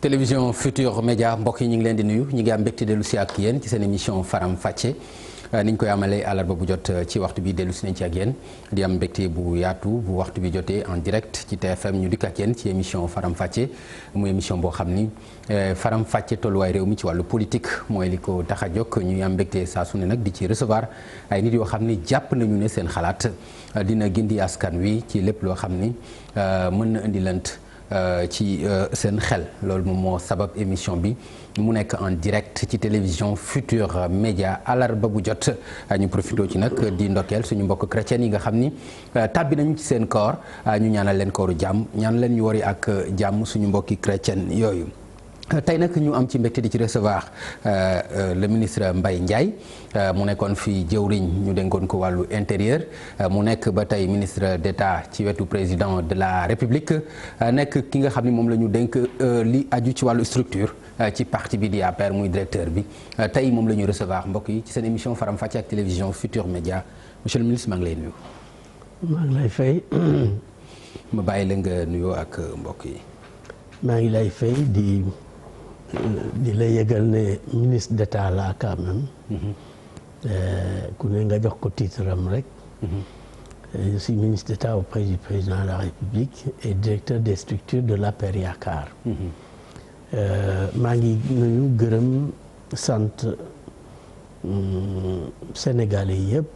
télévision Futur Média mbokk yi ñu ngi leen di nuyu ñu ngi am mbégte dellu si ak yéen ci seen émission Faram Facce ni ñu koy amalee àllarba bu jot ci waxtu bi dellu si nañ ci ak yéen di am mbégte bu yaatu bu waxtu bi jotee en direct ci TFM ñu dikk ak yéen ci émission Faram Facce muy émission boo xam ni Faram Facce tolluwaay réew mi ci wàllu politique mooy li ko tax a jóg ñuy am mbégte saa su ne nag di ci recevoir ay nit yoo xam ni jàpp nañu ne seen xalaat dina gindi askan wi ci lépp loo xam ni mën na indi lant ci seen xel loolu moom moo sabab émission bi mu nekk en direct ci télévision Futur Média àllarba bu jot ñu profité ci nag di ndokkeel suñu mbokk chrétien yi nga xam ni tàbbi nañu ci seen koor ñu ñaanal leen kooru jàmm ñaan leen ñu wari ak jàmm suñu mbokki chrétien yooyu. tey nag ñu am ci mbégte di ci recevoir le ministre Mbaye Ndiaye mu nekkoon fi jëwriñ ñu dénkoon ko wàllu intérieur mu nekk ba tey ministre d'État ci wetu président de la République nekk ki nga xam ni moom la ñu dénk li aju ci wàllu structure ci parti bi di APR muy directeur bi tey moom la ñu recevoir mbokk yi ci seen émission Faram Facce ak télévision Futur Média monsieur le ministre maa ngi lay nuyu. maa ngi lay fay. ma bàyyi la nga nuyoo ak mbokk yi. maa ngi lay fay di la yëgal ne ministre d'État la quand même. ku ne nga jox ko titre am rek. je suis ministre d'État auprès du président de la République et directeur des structures de l'APR Yaakaar. maa ngi nuyu gërëm sant Sénégalais yëpp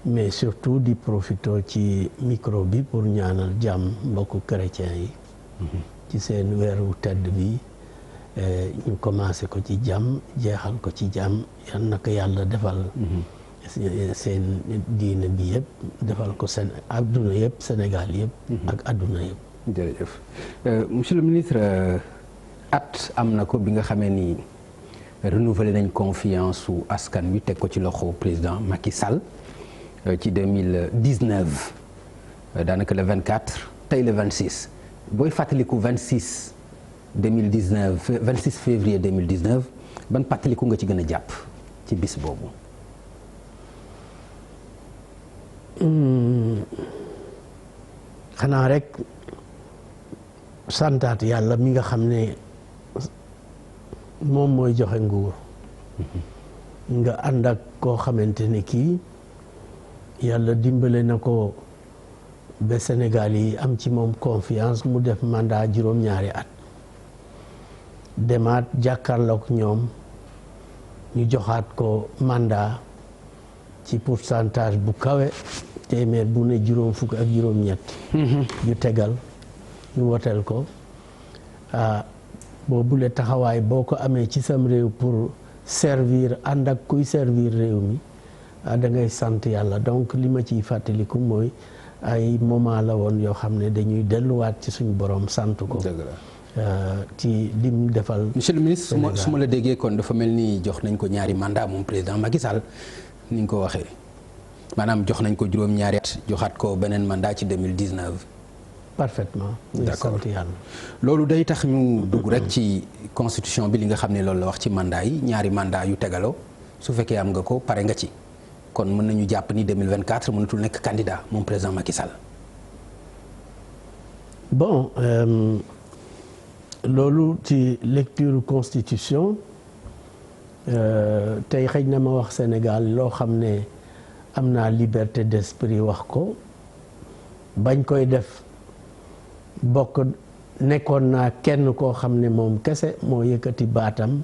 mais surtout di profito ci micro bi pour ñaanal jàmm mbokku chrétien yi. ci seen weeru tedd bi. ñu commencé ko ci jàmm jeexal ko ci jàmm yal na ko yàlla defal seen diine bi yëpp defal ko seen adduna yëpp Sénégal yëpp ak adduna yëpp. jërëjëf monsieur le ministre at am na ko bi nga xamee ni renouveler nañ confiance su askan wi teg ko ci loxo président Macky Sall ci 2019 daanaka le 24 tey le 26 booy fàttaliku 26 février 2019 ban fàttaliku nga ci gën a jàpp ci bis boobu. xanaa rek santaat yàlla mi nga xam ne moom mooy joxe nguur. nga ànd ak koo xamante ne kii yàlla dimbale na ko ba Sénégal yi am ci moom confiance mu def mandat juróom-ñaari at. demaat jàkkaarloog ñoom ñu joxaat ko mandat ci pourcentage bu kawe téeméer bu ne juróom fukk ak juróom-ñett. ñu tegal ñu woteel ko boobule taxawaay boo ko amee ci sam réew pour servir ànd ak kuy servir réew mi da ngay sant yàlla donc li ma ciy fàttaliku mooy ay moment la woon yoo xam ne dañuy delluwaat ci suñu borom sant ko. ci lim defal. monsieur le ministre su ma la déggee kon dafa mel ni jox nañ ko ñaari mandat moom président Macky Sall ni nga ko waxee maanaam jox nañ ko juróom-ñaari at joxaat ko beneen mandat ci 2019. parfaitement. d'accord sant yàlla. loolu day tax ñu dugg rek ci constitution bi li nga xam ne loolu la wax ci mandat yi ñaari mandat yu tegaloo su fekkee am nga ko pare nga ci kon mën nañu jàpp ni 2024 mënatul nekk candidat moom président Macky Sall. bon. loolu ci lecture constitution tey xëy na ma wax Sénégal loo xam ne am naa liberté d'esprit wax ko bañ koy def bokk nekkoon naa kenn koo xam ne moom kese moo yëkkati baatam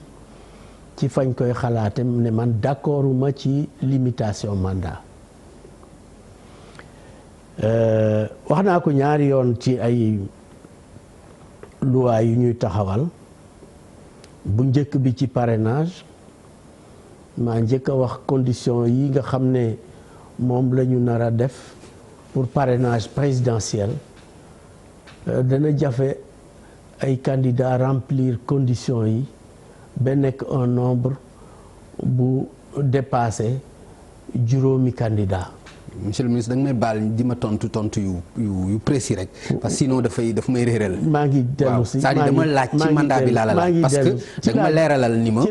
ci fañ koy xalaate ne man d'accorduma ci limitation mandat wax naa ko ñaari yoon ci ay loi yu ñuy taxawal bu njëkk bi ci parrainage maa njëkk a wax condition yi nga xam ne moom la ñu nar a def pour parrainage présidentiel dana jafe ay candidats remplir conditions yi ba nekk un nombre bu dépassé juróomi candidat. monsieur le ministre da nga may baal di ma tontu yu précis rek parce que sinon daf may réeral. maa ngi dellu si c'est-à-dire dama laaj ci mandat bi laa la laaj parce que da nga ma leeralal ni ma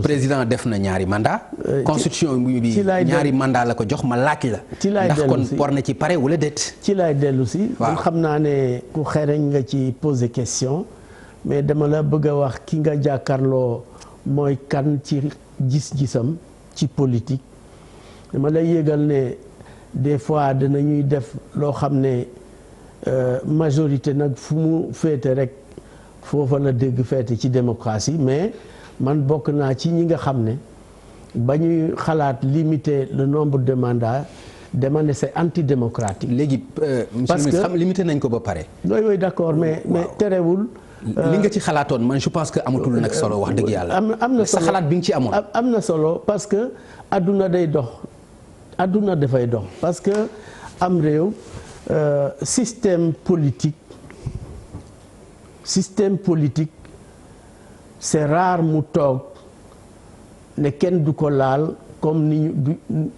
président def na ñaari mandat constitution bi ñaari mandat la ko jox ma laaj la. ci laay dellu ndax kon war na ci pare wala déet. ci laay dellu si. waaw xam naa ne ku xereñ nga ci poser question mais dama la bëgg a wax ki nga jàkkaarloo mooy kan ci gis-gisam ci politique. dama lay yëgal ne des fois dinañuy def loo xam ne majorité nag fu mu féete rek foofa la dégg féete ci démocratie, mais man bokk naa ci ñi nga xam ne ba ñuy xalaat limiter le nombre de mandats dama ne c'est antidémocratique. léegi parce que xam limité nañ ko ba pare. oui d'accord mais terewul. li nga ci xalaatoon man je pense que amatul nag solo wax dëgg yàlla. am na solo sa xalaat bi nga ci amoon. am na solo parce que adduna day dox adduna dafay dox parce que am réew système politique c'est rare mu toog ne kenn du ko laal comme ni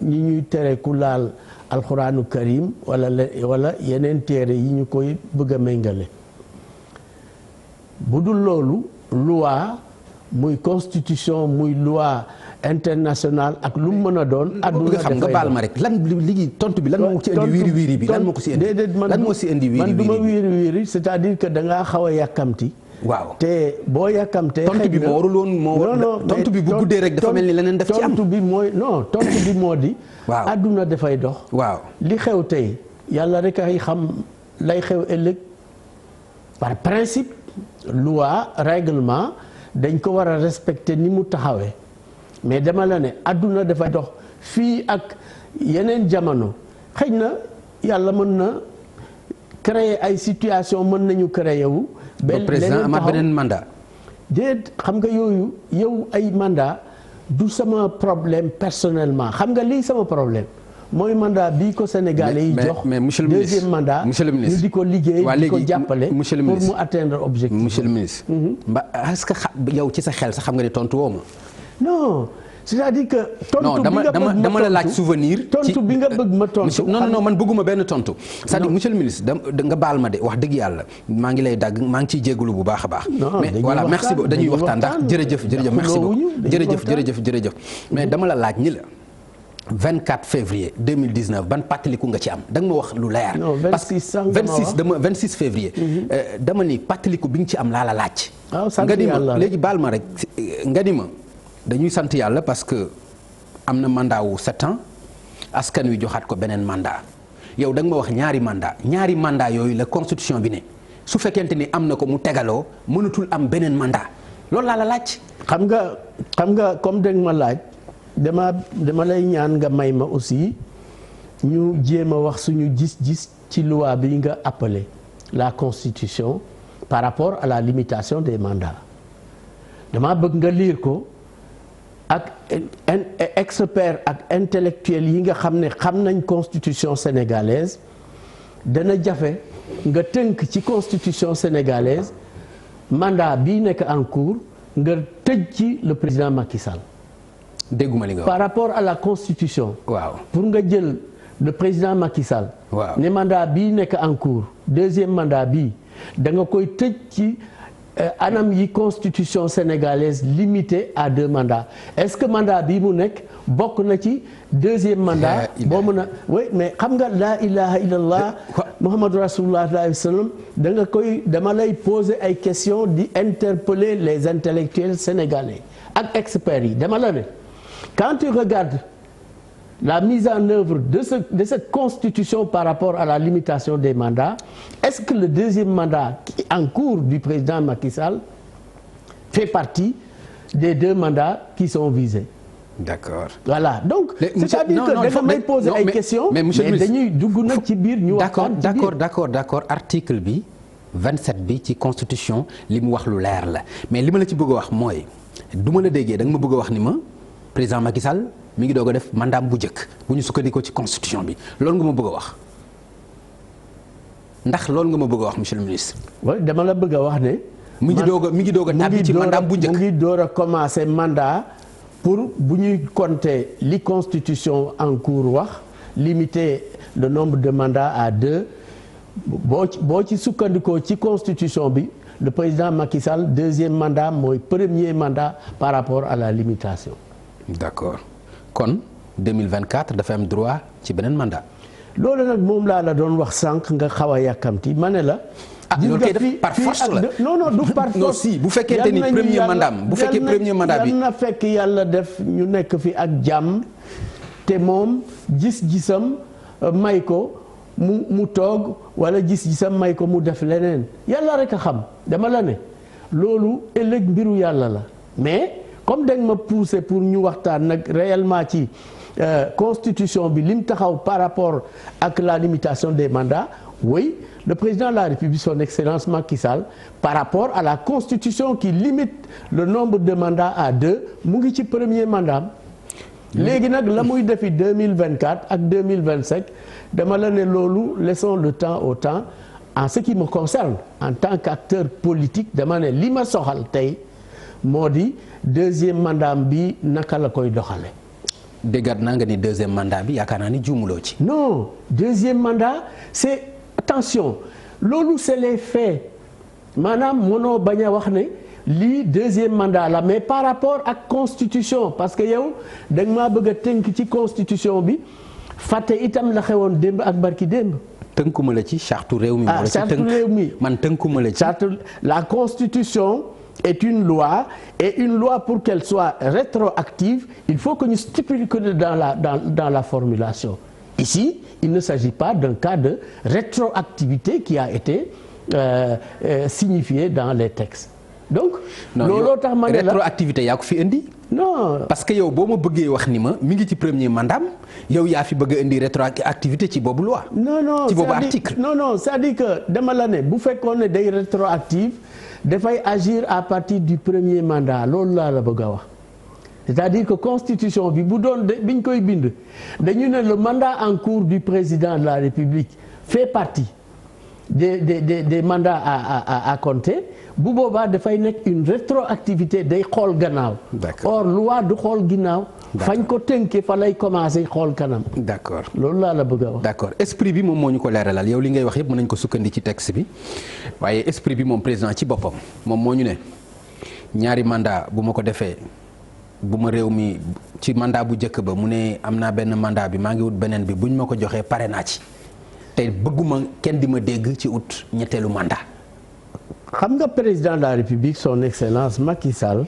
ñuy tere ku laal alxuraanu karim wala yeneen téere yi ñu koy bëgg a méngale. bu dul loolu loi muy constitution muy loi internationale ak lu mu mën a doon. adduna dafay xam nga baal ma rek lan ligi tontu bi lan moo ci indi wiiri wiiri bi lan moo ko si indi. déedéet lan moo si indi wiiri wiiri man du ma wiiri wiiri c'est-à-dire que da ngaa xaw a yàkkamti. waaw te boo yàkkamtee. tontu bi moo warul woon tontu bi bu guddee rek dafa mel ni leneen daf ci am. tontu bi mooy non tontu bi moo di. waaw adduna dafay dox. waaw li xew tey yàlla rek ay xam lay xew ëllëg par principe. loi règlement dañ ko war a respecter ni mu taxawee mais dama la ne adduna dafay dox fii ak yeneen jamono xëy na yàlla mën na créer ay situation mën nañu créer wu. ba président amaat beneen mandat. déet xam nga yooyu yow ay mandat du sama problème personnellement xam nga lii sama problème mooy mandat bii ko Sénégalais yi jox. mais monsieur le ministre deuxième mandat ñu di ko liggéey di ko jàppale pour mu atteindre objectif. monsieur le ministre. est-ce que yow ci sa xel sax xam nga ni tontu woo ma. non c'est-à-dire que. tontu bi nga bëgg dama la laaj souvenir. tontu bi nga bëgg ma tontu. non man bëgguma benn tontu. c'est-à-dire monsieur le ministre nga baal ma de wax dëgg yàlla maa ngi lay dagg maa ngi ciy jégalu bu baax a baax. mais voilà merci beaucoup dañuy waxtaan ndax jërëjëf merci beaucoup jërëjëf mais dama la laaj ñi la. 24 février 2019 ban pàttaliku nga ci am da nga ma wax lu leer. non 26 février. dama ni pàttaliku bi nga ci am laa la laaj. waaw sant nga ni yàlla ma léegi baal ma rek nga ni ma dañuy sant yàlla parce que am na mandat wu 7 ans askan wi joxaat ko beneen mandat yow da nga ma wax ñaari mandat yooyu la constitution bi ne su fekkente ni am na ko mu tegaloo mënatul am beneen mandat loolu laa la laaj. xam nga comme da nga ma laaj. dama lay ñaan nga may ma aussi ñu jéem a wax suñu gis-gis ci loi bi nga appelé la constitution par rapport à la limitation des mandats dama bëgg nga lire ko ak expert ak intellectuel yi nga xam ne xam nañ constitution sénégalaise dana jafe nga tënk ci constitution sénégalaise mandat bii nekk en cours nga tëj ci le président Macky Sall. dégguma li nga wax par rapport à la constitution. waaw pour nga jël le président Macky Sall. waaw ne mandat bii nekk en cours deuxième mandat bii da nga koy tëj ci anam yi constitution sénégalaise limitée à 2 mandats est-ce que mandat bii mu nekk bokk na ci deuxième mandat. boo mën a oui mais xam nga laa ilaha illallah Muhammadu rasulullah sallallahu alayhi wa sallam da nga koy dama lay poser ay questions di interpeller les intellectuels sénégalais ak experts yi dama la ne. Quand tu regardes la mise en œuvre de cette constitution par rapport à la limitation des mandats, est-ce que le deuxième mandat en cours du président Macky Sall fait partie des 2 mandats qui sont visés? D'accord. Voilà donc. c'est-à-dire que da nga may poser ay questions. mais dañuy dugg nag ci biir ñu waxtaan ci biir. d'accord article bi 27 bi ci constitution li mu wax lu leer la mais li ma la ci bëgg a wax mooy du ma la déggee da nga ma bëgg a wax ni ma. président Macky Sall mi ngi doog a def mandat bu njëkk bu ñu sukkandikoo ci constitution bi loolu nga ma bëgg a wax ndax loolu nga ma bëgg a wax monsieur le ministre. oui dama la bëgg a wax ne. mi ngi doog a tàbbi ci mandat bu njëkk mu ngi door a commencer mandat pour bu ñuy compter li constitution en cours wax limiter le nombre de mandats à 2 boo ci sukkandikoo ci constitution bi le président Macky Sall deuxième mandat mooy premier mandat par rapport à la limitation. d'accord kon 2024 dafa am droit ci beneen mandat. loolu nag moom laa la doon wax sànq nga xaw a yàkkamti ma ne la. loolu kay def par force la non du par force. non si bu fekkente ni premier mandat bu fekkee premier mandat bi. yal na fekk yàlla def ñu nekk fi ak jàmm te moom gis-gisam may ko mu toog wala gis-gisam may ko mu def leneen yàlla rek a xam dama la ne loolu ëllëg mbiru yàlla la mais comme dañ ma poussé pour ñu waxtaan nag réellement ci constitution bi lim taxaw par rapport ak la limitation des mandats. Oui, le président de la République, son Excellence Macky Sall, par rapport à la Constitution qui limite le nombre de mandats à 2, mu ngi ci premier mandat. léegi nag la muy defi 2024 ak 2025 dama la ne loolu laissons le temps au temps. En ce qui me concerne en tant qu'acteur politique dama ne li ma soxal tey moo di deuxième mandat bi naka la koy doxale. déggaat naa nga ni deuxième mandat bi yaakaar naa ni juumuloo ci. non deuxième mandat c'est attention loolu c'est les faits maanaam mënoo bañ a wax ne lii deuxième mandat la mais par rapport ak constitution parce que yow da nga maa bëgg a tënk ci constitution bi fàtte itam la xewoon démb ak barki démb. tënkuma la ci charte réew mi. ah charte réew mi man tënkuma la ci. charte la constitution est une loi et une loi pour qu'elle soit rétroactive il faut que ñu stipuler que dans la formulation. Ici, il ne s'agit pas d'un cas de rétroactivité qui a été signifié dans les textes. Donc, looloo tax ma ne la rétroactivité yaa ko fi indi. non parce que yow boo ma bëggee wax ni ma mi ngi ci premier mandat yow yaa fi bëgg a indi rétroactivité ci boobu loi. non ci boobu article. non c'est-à-dire que dama la ne bu fekkoon ne day rétroactive dafay agir à partir du premier mandat loolu laa la bëgg a wax. C'est-à-dire que constitution bi bu doon biñ koy bind dañu ne le mandat en cours du président de la République fait partie des mandats à compter bu boobaa dafay nekk une rétroactivité day xool gannaaw. Or loi du xool ginnaaw. fañ ko tënkee fa lay commencer xool kanam. d'accord loolu laa la bëgg a wax. d'accord esprit bi moom moo ñu ko leeralal yow li ngay wax yëpp mën nañ ko sukkandi ci texte bi waaye esprit bi moom président ci boppam moom moo ñu ne ñaari mandat bu ma ko defee. bu ma réew mi ci mandat bu njëkk ba mu ne am naa benn mandat bi maa ngi wut beneen bi buñ ma ko joxee pare naa ci te bëgguma kenn di ma dégg ci ut ñetteelu mandat. xam nga président de la République son excellence Macky Sall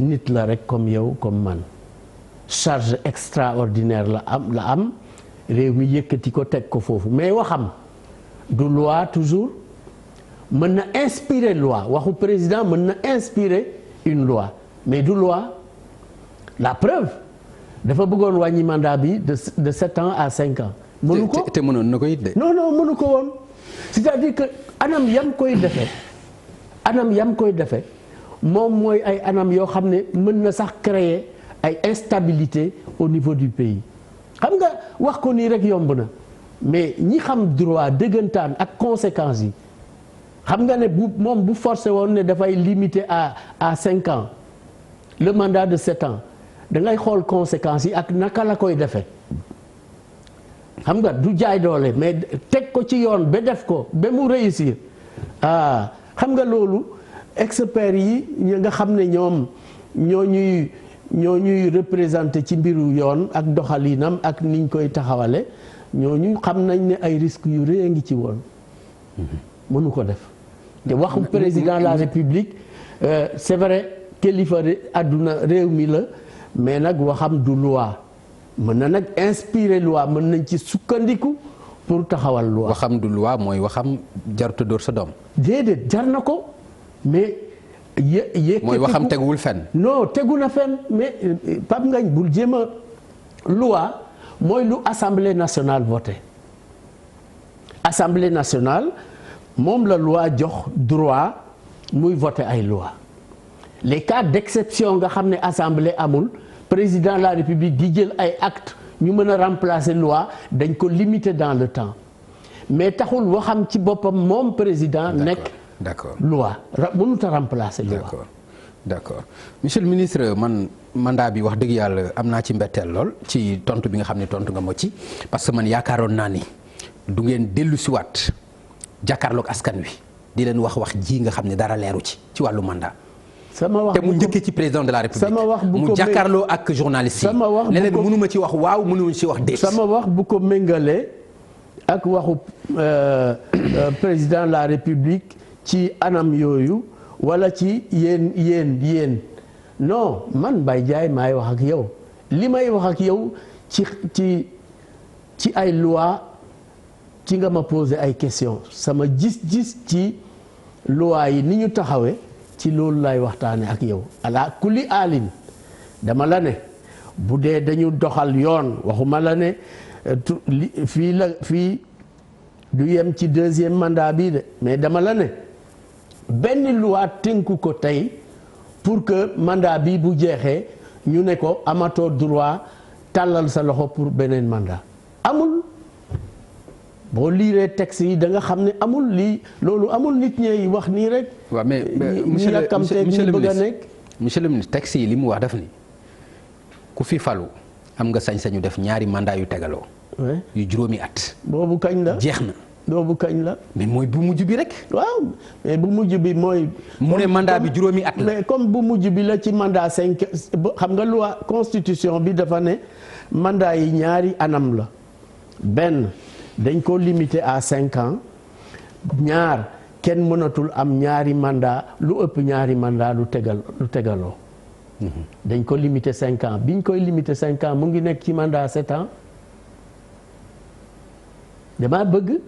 nit la rek comme yow comme man charge extraordinaire la am réew mi yëkkati ko teg ko foofu mais waxam du loi toujours mën na inspirer loi waxu président mën na inspirer une loi mais du loi. La preuve dafa bëggoon wàññi mandat bi de 7 ans à 5 ans. mënu ko te mënoon na ko it de. non mënu ko woon c'est-à-dire que anam yam koy defee moom mooy ay anam yoo xam ne mën na sax créer ay instabilité au niveau du pays xam nga wax ko nii rek yomb na mais ñi xam droit dëggantaan ak conséquences yi xam nga ne moom bu forcé woon ne dafay limiter à 5 ans le mandat de 7 ans. da ngay xool conséquences yi ak naka la koy defee xam nga du jaay doole mais teg ko ci yoon ba def ko ba mu réussir xam nga loolu experts yi nga xam ne ñoom ñoo ñuy représenté ci mbiru yoon ak doxalinam ak niñ koy taxawale ñooñu xam nañ ne ay risques yu rëy a ngi ci woon mënu ko def te waxu président de la République c'est vrai kilifa àdduna réew mi la mais nag waxam du loi mën na nag inspirer loi mën nañ ci sukkandiku pour taxawal loi. waxam du loi mooy waxam jarut a dóor sa doom. déedéet jar na ko mais. mooy waxam teguwul fenn. non tegu na fenn mais Pape Ngagne bul jéem a loi mooy lu assemblée nationale voté assemblée nationale moom la loi jox droit muy voté ay loi les cas d'exception nga xam ne assemblée amul président de la république di jël ay actes ñu mën a remplacer loi dañ ko limiter dans le temps mais taxul waxam ci boppam moom président nekk loi mënut a remplacer loi. d'accord monsieur le ministre man mandat bi wax dëgg yàlla am naa ci mbetteel lool ci tontu bi nga xam ne tontu nga ma ci parce que man yaakaaroon naa ni du ngeen dellu siwaat jàkkaarloog askan wi di leen wax ji nga xam ne dara leeru ci wàllu mandat. sama wax te mu njëkkee ci président de la république. sama wax bu ko mu jàkkaarloo ak journaliste yi. sama wax ne leen mënuma ci wax waaw mënuma ci wax déet. sama wax bu ko méngalee ak waxu président de la République ci anam yooyu wala ci yéen non man Mbaye Ndiaye maay wax ak yow li may wax ak yow ci ay loi ci nga ma poser ay questions sama gis-gis ci loi yi ni ñu taxawee ci loolu lay waxtaane ak yow ala kulli alin dama la ne bu dee dañu doxal yoon waxuma la ne fii du yem ci deuxième mandat bii de mais dama la ne benn loi tënku ko tey pour que mandat bi bu jeexee ñu ne ko amatoo droit tàllal sa loxo pour beneen mandat amul boo liiree texte yi da nga xam ne amul lii loolu amul nit ñi wax nii rek. waaw mais monsieur le ministre texte yi li mu wax daf ni ku fi falu am nga sañ-sañu def ñaari mandat yu tegaloo. yu juróomi at. boobu kañ la jeex na. boobu kañ la. mais mooy bu mujj bi rek. waaw mais bu mujj bi mooy. mu ne mandat bi juróomi at la. mais comme bu mujj bi la ci mandat 5 xam nga loi constitution bi dafa ne mandat yi ñaari anam la benn dañ ko limité à 5 ans ñaar kenn mënatul am ñaari mandat lu ëpp ñaari mandat lu tegaloo. dañ ko limité 5 ans biñ koy limité 5 ans mu ngi nekk ci mandat 7 ans dama bëgg.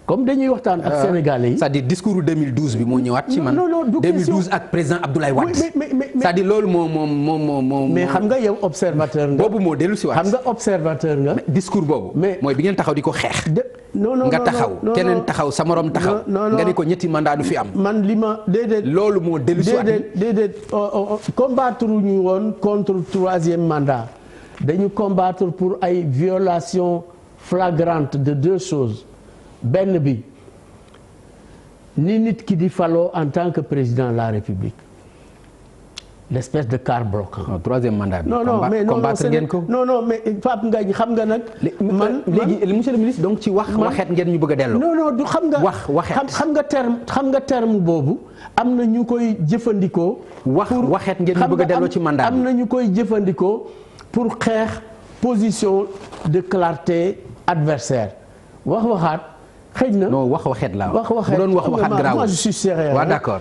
comme dañuy waxtaan ak sénégalais yi. c'est-à-dire discours 2012 bi moo ñëwaat ci man. non 2012 ak président Abdoulaye Wade. mais c'est-à-dire loolu moo. mais xam nga yow observateur nga. boobu moo dellu si waat. xam nga observateur nga. discours boobu. mooy bi ngeen taxaw di ko xeex. non nga taxaw keneen taxaw sa morom taxaw. nga ni ko ñetti mandat du fi am. man li ma déedéet. loolu moo dellu si waat. déedéet combattre ñu woon contre troisième mandat dañu combattre pour ay violations flagrantes de deux choses. benn bi ni nit ki di faloo en tant que président de la République l'espèce de quart bloquant. troisième mandat bi. combattre ngeen ko. non mais Pape Ngagne xam nga nag. man léegi monsieur le ministre donc ci waxeet ngeen ñu bëgg a delloo. non du xam nga. waxeet xam nga terme boobu am na ñu koy jëfandikoo. waxeet ngeen ñu bëgg a delloo ci mandat bi am na ñu koy jëfandikoo pour xeex position de clarté adversaire waxaat. xëj na non waxeet laa wax. bu doon waxaat garaawul moi je suis sérieux. waaw d'accord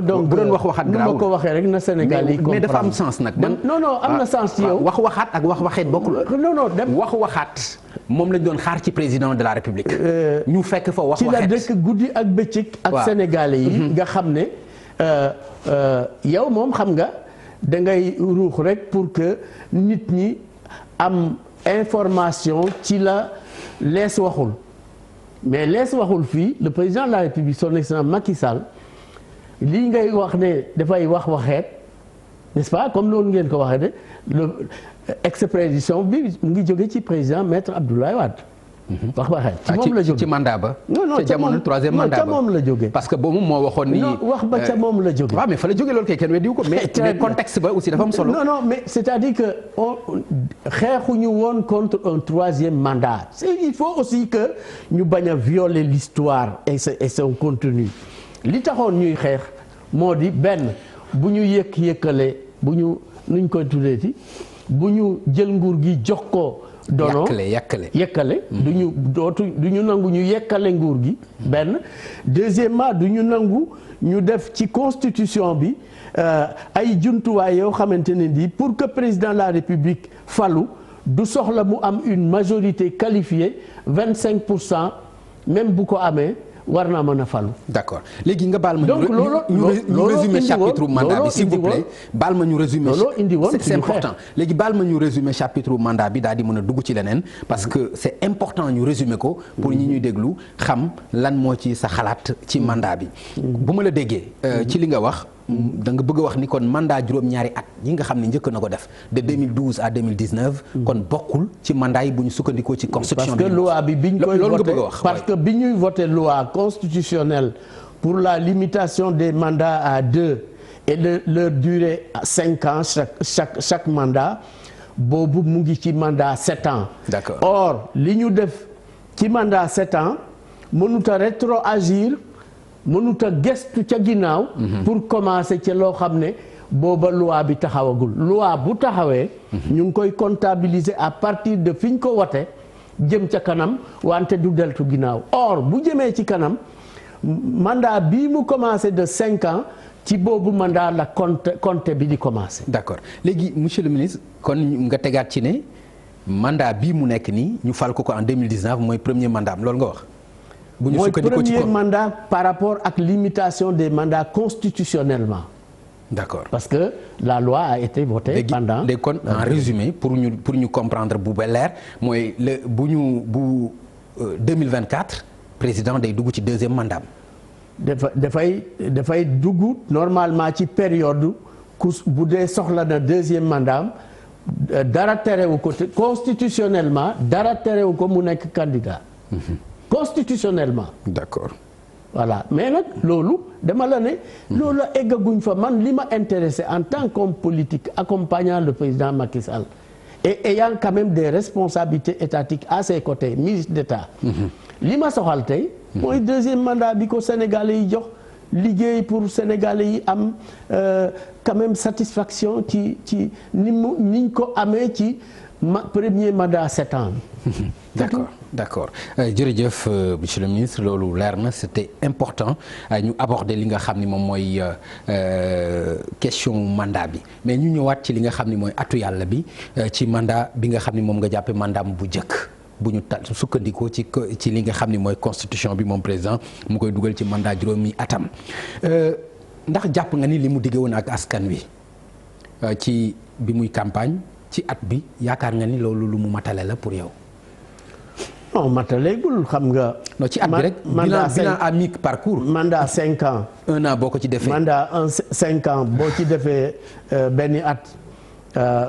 donc bu doon waxaat garaawul nu ma ko waxee rek na Sénégal yi mais dafa am sens nag. non am na sens ci yow. waxaat ak waxeet bokkul. non dem waxaat moom lañ doon xaar ci président de la République. ñu fekk fa waxeet. ci la dëkk guddi ak bëccëg. ak sénégalais yi. nga xam ne yow moom xam nga da ngay ruux rek pour que nit ñi am information ci la lees waxul. mais lees waxul fii le président de la République son excellence Macky Sall lii ngay wax ne dafay waxeet n'est-ce pas comme noonu ngeen ko waxee de le ex-président bi mu ngi jóge ci président maître Abdoulaye Wade. waxeet ci moom la jóge ci mandat ba. non ca moom troisième mandat ba moom la jóge. parce que boobu moo waxoon ni. non wax ba ca moom la jóge. waaw mais fa la jóge loolu kay kenn weddiwu ko. mais contexte ba aussi dafa am solo. non mais c'est-à-dire que xeexuñu woon contre un troisième mandat. il faut aussi que ñu bañ a violer l'histoire et son contenu. li taxoon ñuy xeex moo di benn bu ñu yëkkale bu ñu nuñ koy tuddeeti bu ñu jël nguur gi jox ko. dono yekkale du ñu nangu ñu yekkale nguur gi benn deuxièmement du ñu nangu ñu def ci constitution bi ay jumtuwaay yoo xamante ne nii pour que président de la République falu du soxla mu am une majorité qualifiée 25% même bu ko amee war naa mën a falu. d'accord léegi nga baal ma ñu résumer chapitre mandat bi s'il vous plaît baal ma ñu résumer c'est important léegi baal ma ñu résumer chapitre mandat bi daal di mën a dugg ci leneen parce que c'est important ñu résumer ko pour ñi ñuy déglu xam lan moo ci sa xalaat ci mandat bi bu ma la déggee ci li nga wax da nga bëgg a wax ni kon mandat juróom-ñaari at yi nga xam ne njëkk na ko def de 2012 à 2019 kon bokkul ci mandat yi bu ñu sukkandikoo ci constitution bi. parce que loi bi biñ koy voté parce que bi ñuy voté loi constitutionnelle pour la limitation des mandats à 2 et leur durée à 5 ans chaque mandat boobu mu ngi ci mandat 7 ans. D'accord. Or li ñu def ci mandat 7 ans mënut a rétroagir. mënut a gestu ca ginnaaw. pour commencer ca loo xam ne booba loi bi taxawagul loi bu taxawee. ñu ngi koy comptabiliser à partir de fi ñu ko wote jëm ca kanam wante du deltu ginnaaw or bu jëmee ci kanam mandat bii mu commencé de 5 ans ci boobu mandat la compte bi di commencé. d'accord léegi monsieur le ministre kon nga tegaat ci ne mandat bii mu nekk nii ñu fal ko en 2019 mooy premier mandat am loolu nga wax. bu ñu sukkandikoo ci mooy premier mandat par rapport ak limitation des mandats constitutionnellement. d'accord parce que la loi a été votée pendant. léegi kon en résumé pour ñu comprendre bu ba leer mooy bu 2024 président day dugg ci deuxième mandat. dafay dugg normalement ci période ku bu dee soxla na deuxième mandat dara terewu ko constitutionnellement dara terewu ko mu nekk candidat. constitutionnellement. d'accord. voilà mais nag loolu dama la ne. loolu eggaguñ fa man li ma intéressé en tant qu'homme politique accompagnant le président Macky Sall et ayant quand même des responsabilités étatiques à ses côtés ministre d'État. li ma soxal tey. mooy deuxième mandat bi ko Sénégalais yi jox liggéey pour Sénégalais yi am quand même satisfaction ci niñ ko amee ci premier mandat 7 ans. d'accord jërëjëf monsieur le ministre loolu leer na c'était important ñu aborder li nga xam ni moom mooy question mandat bi mais ñu ñëwaat ci li nga xam ni mooy atu yàlla bi ci mandat bi nga xam ni moom nga jàppe mandat bu njëkk bu ñu sukkandikoo ci li nga xam ni mooy constitution bi moom président mu koy dugal ci mandat juróomi atam ndax jàpp nga ni li mu digge woon ak askan wi ci bi muy campagne ci at bi yaakaar nga ni loolu lu mu matale la pour yow. non mataleegul xam nga. non ci at bi rek. bilan à mi-parcours. mandat 5 ans. 1 an boo ko ci defee. mandat 5 ans boo ci defee benn at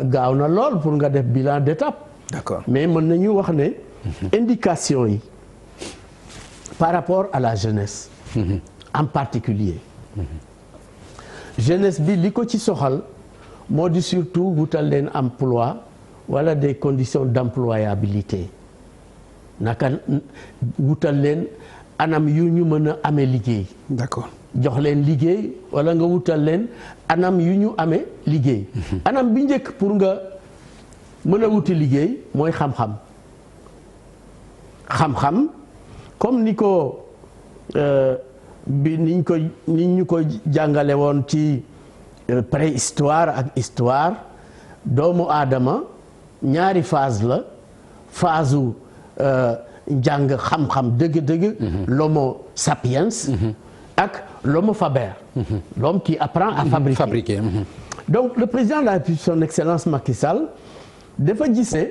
gaaw na lool pour nga def bilan d'étape. d'accord mais mën nañu wax ne. indication yi par rapport à la jeunesse. en particulier. jeunesse bi li ko ci soxal moo di surtout wutal leen emploi wala des conditions d'employabilité naka wutal leen anam yu ñu mën a amee liggéey. d'accord jox leen liggéey wala nga wutal leen anam yu ñu amee liggéey. anam bi njëkk pour nga mën a wuti liggéey mooy xam-xam. xam-xam comme ni ko bi niñ ñu ko jàngale woon ci préhistoire ak histoire doomu aadama ñaari phase la phase u njàng xam-xam dëgg-dëgg. l'homo sapiens. ak l'homo faber. l'homme qui apprend à fabriquer. donc le président de la République son excellence Macky Sall dafa gis ne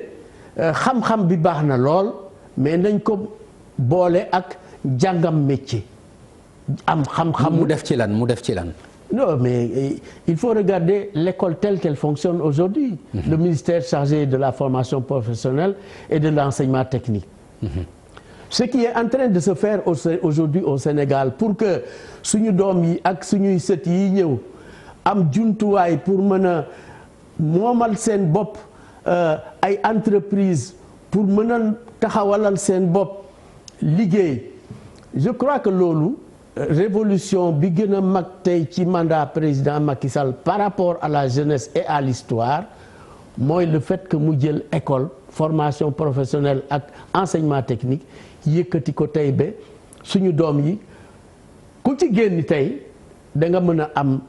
xam-xam bi baax na lool mais nañ ko boole ak jàngam métier. am xam-xam mu def ci lan. non mais il faut regarder l'école telle qu'elle fonctionne aujourd'hui. Le ministère chargé de la formation professionnelle et de l'enseignement technique. Ce qui est en train de se faire aujourd'hui au Sénégal pour que suñu doom yi ak suñuy sët yi ñëw am jumtuwaay pour mën a moomal seen bopp ay entreprise pour mën a taxawalal seen bopp liggéey je crois que loolu révolution bi gën a mag tey ci mandat président Macky Sall par rapport à la jeunesse et à l'histoire mooy le fait que mu jël école formation professionnelle ak enseignement technique yëkkati ko tey ba suñu doom yi ku ci génn tey da nga mën a am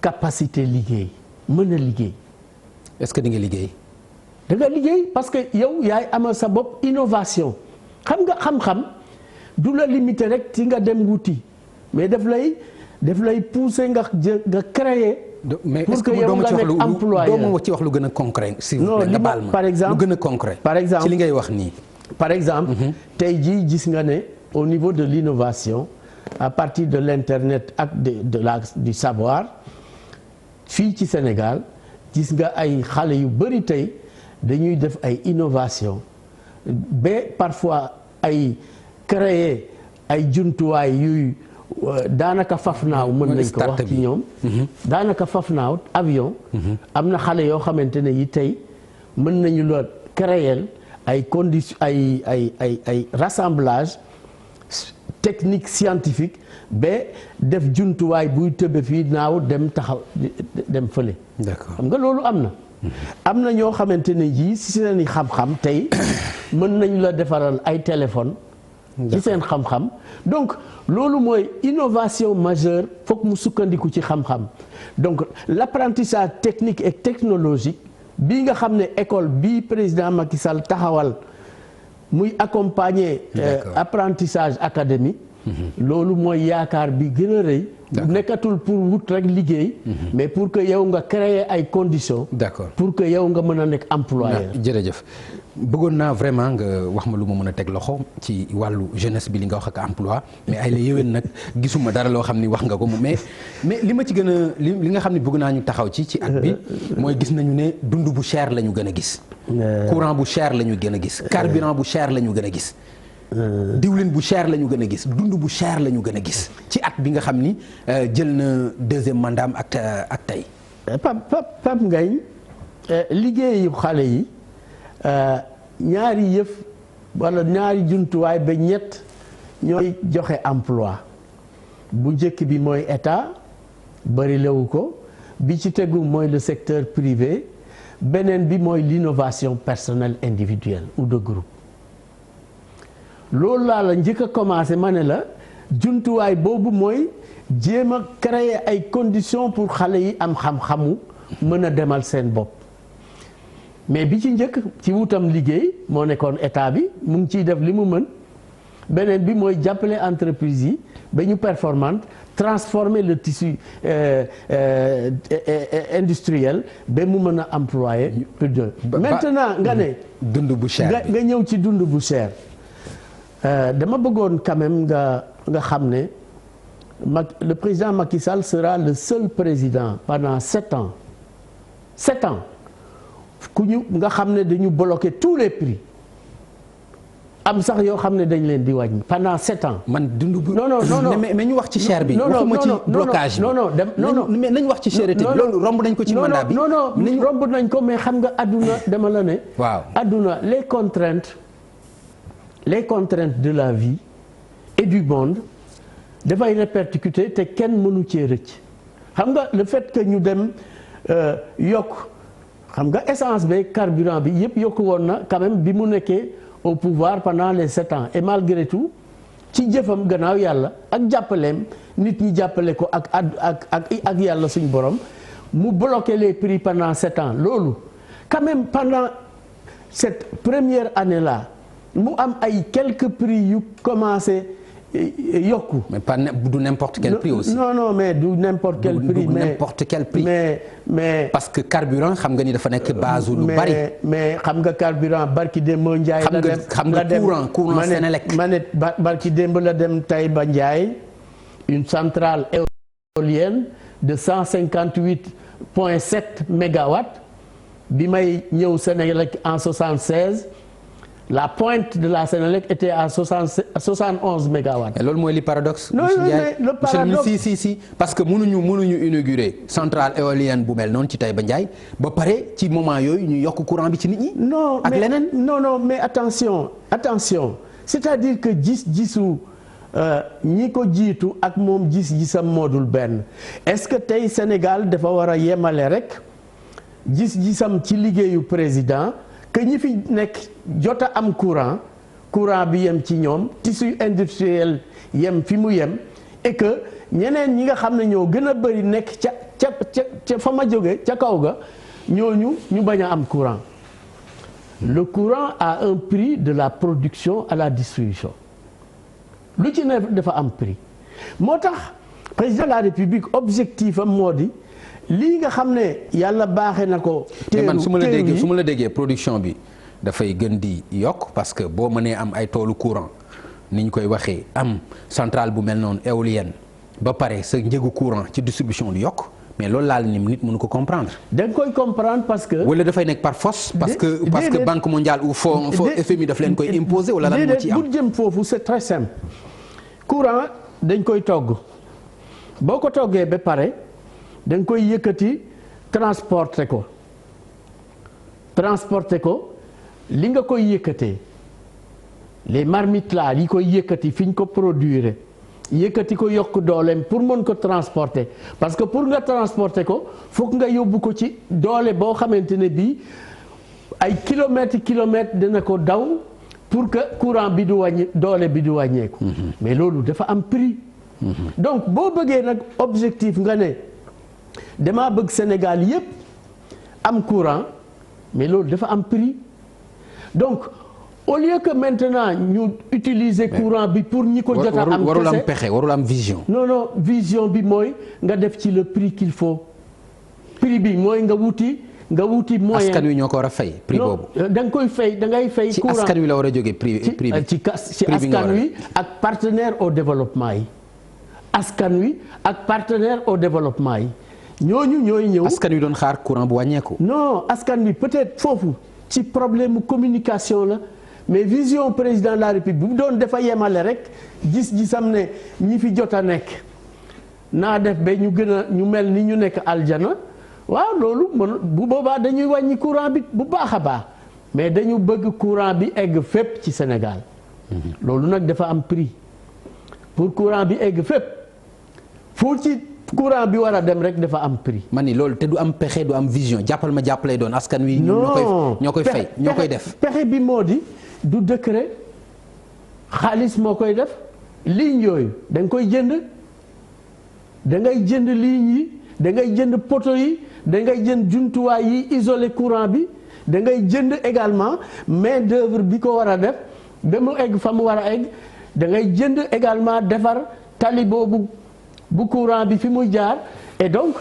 capacité liggéey mën a liggéey. est-ce que di nga liggéey. da nga liggéey parce que yow yaay amal sa bopp innovation xam nga xam-xam du la limiter rek ci nga dem wuti mais daf lay pousser nga créer. mais est-ce que doo ma ci wax lu gën a concret. non li ma par exemple lu gën a concret. par exemple ci li ngay wax nii. par exemple. tey jii gis nga ne au niveau de l'innovation à partir de l'internet ak du savoir fii ci Sénégal gis nga ay xale yu bari tey dañuy def ay innovation ba parfois ay créer ay jumtuwaay yuy daanaka fafnaaw mën nañ ko wax ci ñoom. daanaka fafnaaw avion. am na xale yoo xamante ne yi tey mën nañu la créer ay conditions ay rassemblage technique scientifique ba def jumtuwaay buy tëbe fii naaw dem taxaw dem fële. d'accord xam nga loolu am na. am na ñoo xamante ne ji si seen i xam-xam tey mën nañ la defaral ay téléphone ci seen xam-xam donc loolu mooy innovation majeure foog mu sukkandiku ci xam-xam donc l'apprentissage technique et technologique bii nga xam ne école bii président Macky Sall taxawal muy accompagner apprentissage académique loolu mooy yaakaar bi gën a rëy nekkatul pour wut rek liggéey mais pour que yow nga créer ay conditions pour que yow nga mën a nekk employeur jërëjëf bëggoon naa vraiment nga wax ma lu ma mën a teg loxo ci wàllu jeunesse bi li nga wax ak emploi mais ay la yéwén nag gisuma dara loo xam ni wax nga ko mais li ma ci gën a li nga xam ne bëgg naa ñu taxaw ci at bi mooy gis nañu ne dund bu cher la ñu gën a gis courant bu cher la ñu gën a gis carburant bu cher la ñu gën a gis diwlin bu cher la ñu gën a gis dund bu cher la ñu gën a gis ci at bi nga xam ni jël na deuxième mandat ak tey. Pape Ngagne liggéeyu xale yi ñaari yëf wala ñaari jumtuwaay ba ñett ñooy joxe emploi bu njëkk bi mooy état bari lewu ko bi ci tegu mooy le secteur privé beneen bi mooy l'innovation personnelle individuelle ou de groupe. loolu laa la njëkk a commencé ma ne la jumtuwaay boobu mooy jéem a créer ay conditions pour xale yi am xam-xamu mën a demal seen bopp mais bi ci njëkk ci wutam liggéey moo nekkoon état bi mu ngi ciy def li mu mën beneen bi mooy jàppale entreprise yi ba ñu performante transformer le tissu industriel ba mu mën a employer plus de maintenant nga ne dund bu cher nga ñëw ci dund bu cher dama bëggoon quand même nga xam ne le président Macky Sall sera le seul président pendant 7 ans ku ñu nga xam ne dañu bloquer tous les prix am sax yoo xam ne dañ leen di wàññi pendant 7 ans. man dund bu non mais ñu wax ci cher bi. waxuma ci blocage bi non mais nañ wax ci cherté bi loolu romb nañ ko ci mandat bi. non romb nañ ko mais xam nga àdduna dama la ne. waaw àdduna les contraintes de la vie et du monde dafay répercuter te kenn mënu cee rëcc xam nga le fait que ñu dem yokk xam nga essence bi carburant bi yëpp yokku woon na quand même bi mu nekkee au pouvoir pendant les 7 ans et malgré tout ci jëfam gannaaw yàlla ak jàppaleem nit ñi jàppale ko ak yàlla suñ borom mu bloqué les prix pendant 7 ans loolu quand même pendant cette première année là mu am ay quelques prix yu commencé yokku. mais pas du n'importe quel prix aussi. non mais du n'importe quel prix. mais n'importe quel prix. mais parce que carburant xam nga ni dafa nekk base lu bari. mais xam nga carburant barki démb Ndiaye. xam nga courant Sénélec. barki démb la dem Taïba Ndiaye une centrale éolienne de 158,7 mégawatts bi may ñëw Sénélec en 76. la pointe de la Sénélec était à 71 mégawatts. loolu mooy li paradoxe. non mais le paradoxe si parce que mënuñu inaugurer centrale éolienne bu mel noonu ci Taïba Ndiaye ba pare ci moment yooyu ñu yokk courant bi ci nit ñi. ak leneen non mais attention c'est-à-dire que gis-gisu ñi ko jiitu ak moom gis-gisam moodul benn est-ce que tey Sénégal dafa war a yemale rek gis-gisam ci liggéeyu président. que ñi fi nekk jot a am courant bi yem ci ñoom tissu industriel yem fi mu yem et que ñeneen ñi nga xam ne ñoo gën a bëri nekk ca fa ma jóge ca kaw ga ñooñu ñu bañ a am courant. Le courant a un prix de la production à la distribution lu ci ne dafa am prix moo tax président de la République objectif am moo di. lii nga xam ne yàlla baaxee na ko. mais man su ma la déggee production bi dafay gën di yokk parce que boo mënee am ay toolu courant ni ñu koy waxee am centrale bu mel noonu éolienne ba pare sa njëgu courant ci distribution di yokk mais loolu laal ni nit mënu ko comprendre. da nga koy comprendre parce que. wala dafay nekk par force. parce que banque mondiale ou fonds FMI daf leen koy imposer wala lan moo ci am. bu jëm foofu c'est très simple courant dañ koy togg boo ko toggee ba pare. da nga koy yëkkati transporter ko li nga koy yëkkatee les marmites là yi koy yëkkati fi ñu ko produire yëkkati ko yokk dooleem pour mën ko transporter parce que pour nga transporter ko foog nga yóbbu ko ci doole boo xamante ne bii ay kilomètres dina ko daw pour que courant bi du wàññi doole bi du wàññeeku. mais loolu dafa am prix. donc boo bëggee nag objectif nga ne damaa bëgg Sénégal yépp am courant mais loolu dafa am prix donc. au lieu que maintenant ñu utiliser courant bi pour ñi ko jot a am warul am pexe warul am vision. non vision bi mooy nga def ci le prix qu'il faut prix bi mooy nga wuti moyen. askan wi ñoo ko war a fay prix boobu. da nga koy fay da ngay fay. courant ci askan wi la war a jógee prix bi ci askan wi ak partenaire au développement yi. askan wi ak partenaire au développement yi ñooñu ñooy ñëw. askan wi doon xaar courant bu wàññeeku. non askan wi peut-être foofu ci problème communication la. mais vision président de la République bu doon dafa yemale rek gis-gisam ne ñi fi jot a nekk naa def ba ñu gën a ñu mel ni ñu nekk aljana waaw loolu bu boobaa dañuy wàññi courant bi bu baax a baax mais dañu bëgg courant bi egg fépp ci Sénégal. loolu nag dafa am prix pour courant bi egg fépp fu ci courant bi war a dem rek dafa am prix. man ni loolu te du am pexe du am vision jàppal ma jàppale doon askan wi. ñoo koy fay ñoo koy def. pexe bi moo di. du décret xaalis moo koy def ligne yooyu da nga koy jënd da ngay jënd ligne yi da ngay jënd poto yi da ngay jënd jumtuwaay yi isoler courant bi da ngay jënd également main d'œuvre bi ko war a def ba mu egg fa mu war a egg da ngay jënd également defar tali boobu bu courant bi fi muy jaar et donc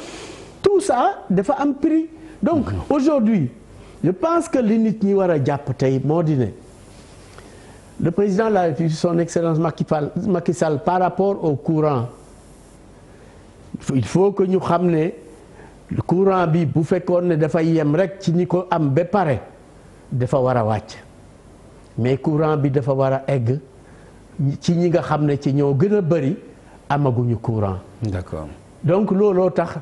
tout ça dafa am prix donc aujourd'hui je pense que li nit ñi war a jàpp tey moo di ne le président de la République son excellence Macky Sall par rapport au courant il faut que ñu xam ne courant bi bu fekkoon ne dafay yem rek ci ñi ko am ba pare dafa war a wàcc mais courant bi dafa war a egg ci ñi nga xam ne ci ñoo gën a bëri amaguñu courant. D'accord. donc looloo tax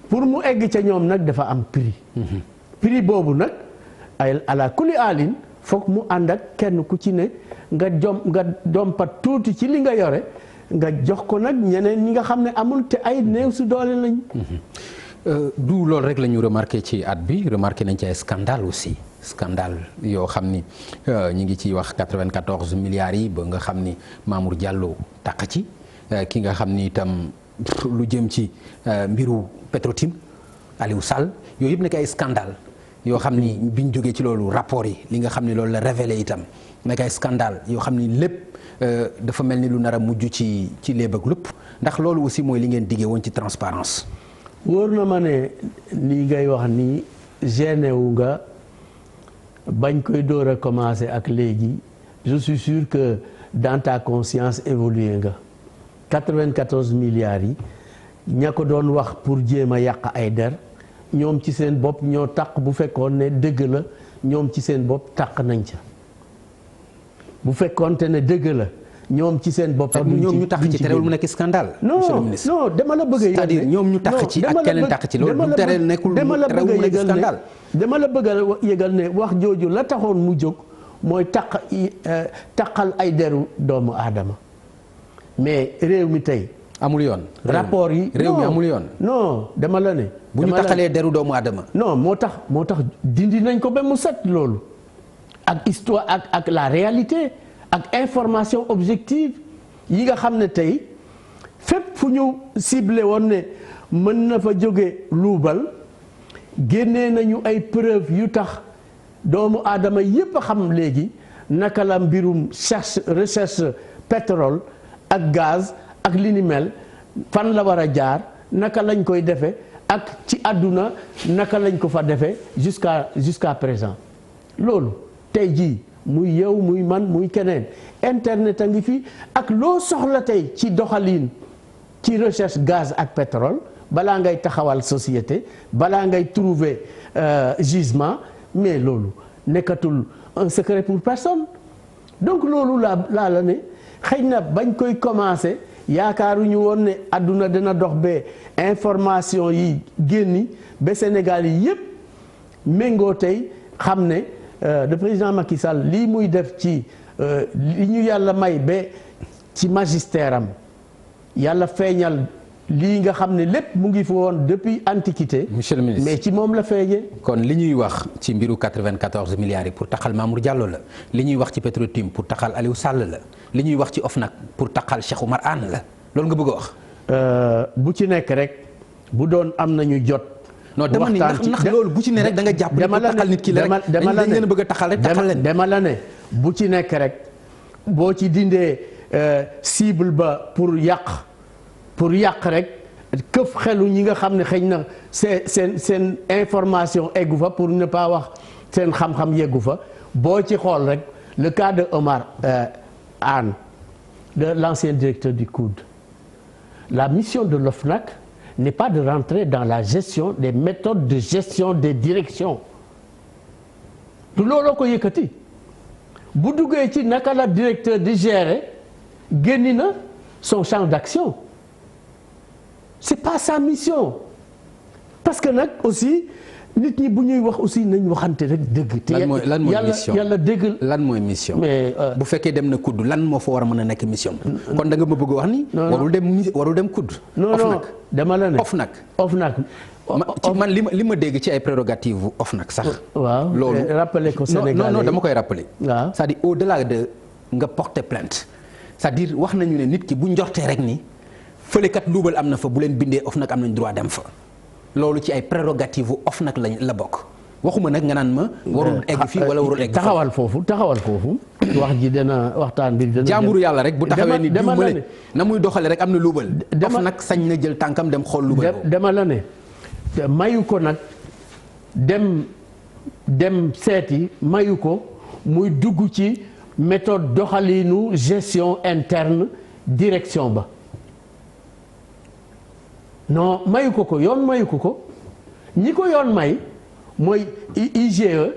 pour mu egg ca ñoom nag dafa am prix. prix boobu nag ay ala kuli alin foog mu ànd ak kenn ku ci ne nga dompat tuuti ci li nga yore nga jox ko nag ñeneen ñi nga xam ne amul te ay néew si doole lañ. du loolu rek la ñu remarqué ci at bi remarqué nañ ci ay scandale aussi scandale yoo xam ni ñi ngi ciy wax 94 milliards yi ba nga xam ni Mamour Diallo taq ci ki nga xam ni itam lu jëm ci mbiru Petrotim Aliou Sall yooyu yëpp nekk ay scandale yoo xam ni biñ jógee ci loolu rapport yi li nga xam ni loolu la révélé itam nekk ay scandale yoo xam ni lépp dafa mel ni lu nar a mujj ci léeb ak lupp ndax loolu aussi mooy li ngeen diggee woon ci transparence wóor na ma ne lii ngay wax ni gêné wu nga bañ koy door a commencé ak léegi je suis sûr que dans ta conscience évolué nga 94 milliards yi ña ko doon wax pour jéem a yàq ay der ñoom ci seen bopp ñoo taq bu fekkoon ne dëgg la ñoom ci seen bopp taq nañ ca bu fekkoonte ne dëgg la ñoom ci seen bopp. ñoom ñu tax ci terewul mu nekk scandale. monsieur le ministre non dama la bëgg a yëgal c'est-à-dire ñoom ñu tax ci ak keneen tax ci loolu du tere nekkul terewul mu nekk scandale. dama la bëgg a yëgal ne wax jooju la taxoon mu jóg mooy taqal ay deru doomu aadama mais réew mi tey. amul yoon. rapport yi réew mi amul yoon. non dama la ne. bu ñu taqalee deru doomu aadama. non moo tax dindi nañ ko ba mu set loolu ak histoire ak la réalité. ak information objective yi nga xam ne tey fépp fu ñu ciblé woon ne mën na fa jóge luubal génnee nañu ay preuve yu tax doomu aadama yépp a xam léegi naka la mbirum recherche pétrole ak gaz ak li ni mel fan la war a jaar naka lañ koy defee ak ci àdduna naka lañ ko fa defee jusqu'à présent loolu tey jii muy yow muy man muy keneen internet a ngi fi ak loo soxla tey ci doxalin ci recherche gaz ak pétrole balaa ngay taxawal société balaa ngay trouver gisement mais loolu nekkatul un secret pour personne donc loolu laa la ne xëy na bañ koy commencer yaakaaruñu woon ne àdduna dina dox ba information yi génni ba Sénégal yi yépp méngoo tey xam ne le président Macky Sall lii muy def ci li ñu yàlla may ba ci magistère am yàlla feeñal lii nga xam ne lépp mu ngi fi woon depuis antiquité. monsieur le ministre mais ci moom la feeñee. kon li ñuy wax ci mbiru 94 milliards yi pour taxal Mamour Diallo la li ñuy wax ci Petro-Tim pour taxal Aliou Sall la li ñuy wax ci OFNAC pour taxal Cheikh Oumar Anne la loolu nga bëgg a wax. bu ci nekk rek bu doon am nañu jot. non dama ni ndax loolu bu ci ne rek da nga jàpp ne pour taxal nit ki la rek dañ leen bëgg a taxal rek taxal leen. dama la ne bu ci nekk rek boo ci dindee cible ba pour yàq rek këf xelu ñi nga xam ne xëy na seen information eggu fa pour ne pas wax seen xam-xam yeggu fa boo ci xool rek le cas de Omar Anne de l'ancien directeur du COUD. La mission de l'OFNAC n'est pas de rentrer dans la gestion des méthodes de gestion des directions du looloo ko yëkkati bu duggee ci naka la directeur di gérer génni na son champ d'action c'est pas sa mission parce que nag aussi nit ñi bu ñuy wax aussi nañ waxante rek dëgg. te lan mooy mission yàlla dëgg. lan mooy mission. mais bu fekkee dem na kudd lan moo fa war a mën a nekk mission. kon da nga ma bëgg wax ni. warul dem kudd. non dama la ne OFNAC. man li ma dégg ci ay prérogatives OFNAC sax. waaw loolu rappeler ko Sénégalais non dama koy rappeler. waaw c'est-à-dire au-delà de nga porter plainte c'est-à-dire wax nañu ne nit ki bu njortee rek ni fëlekat luubal am na fa bu leen bindee OFNAC am nañ droit dem fa. loolu ci ay prérogatives OFNAC la bokk waxuma nag nga naan ma. warul egg fii wala warul egg. taxawal foofu wax ji dana waxtaan bi dana. jàmburu yàlla rek bu taxawee ni diw mële na muy doxale rek am na luubal. OFNAC sañ na jël tànkam dem xool luubal boobu. dama la ne mayu ko nag dem seeti mayu ko muy dugg ci méthode doxalinu gestion interne direction ba. non mayu ko yoon mayu ko ñi ko yoon may mooy IGE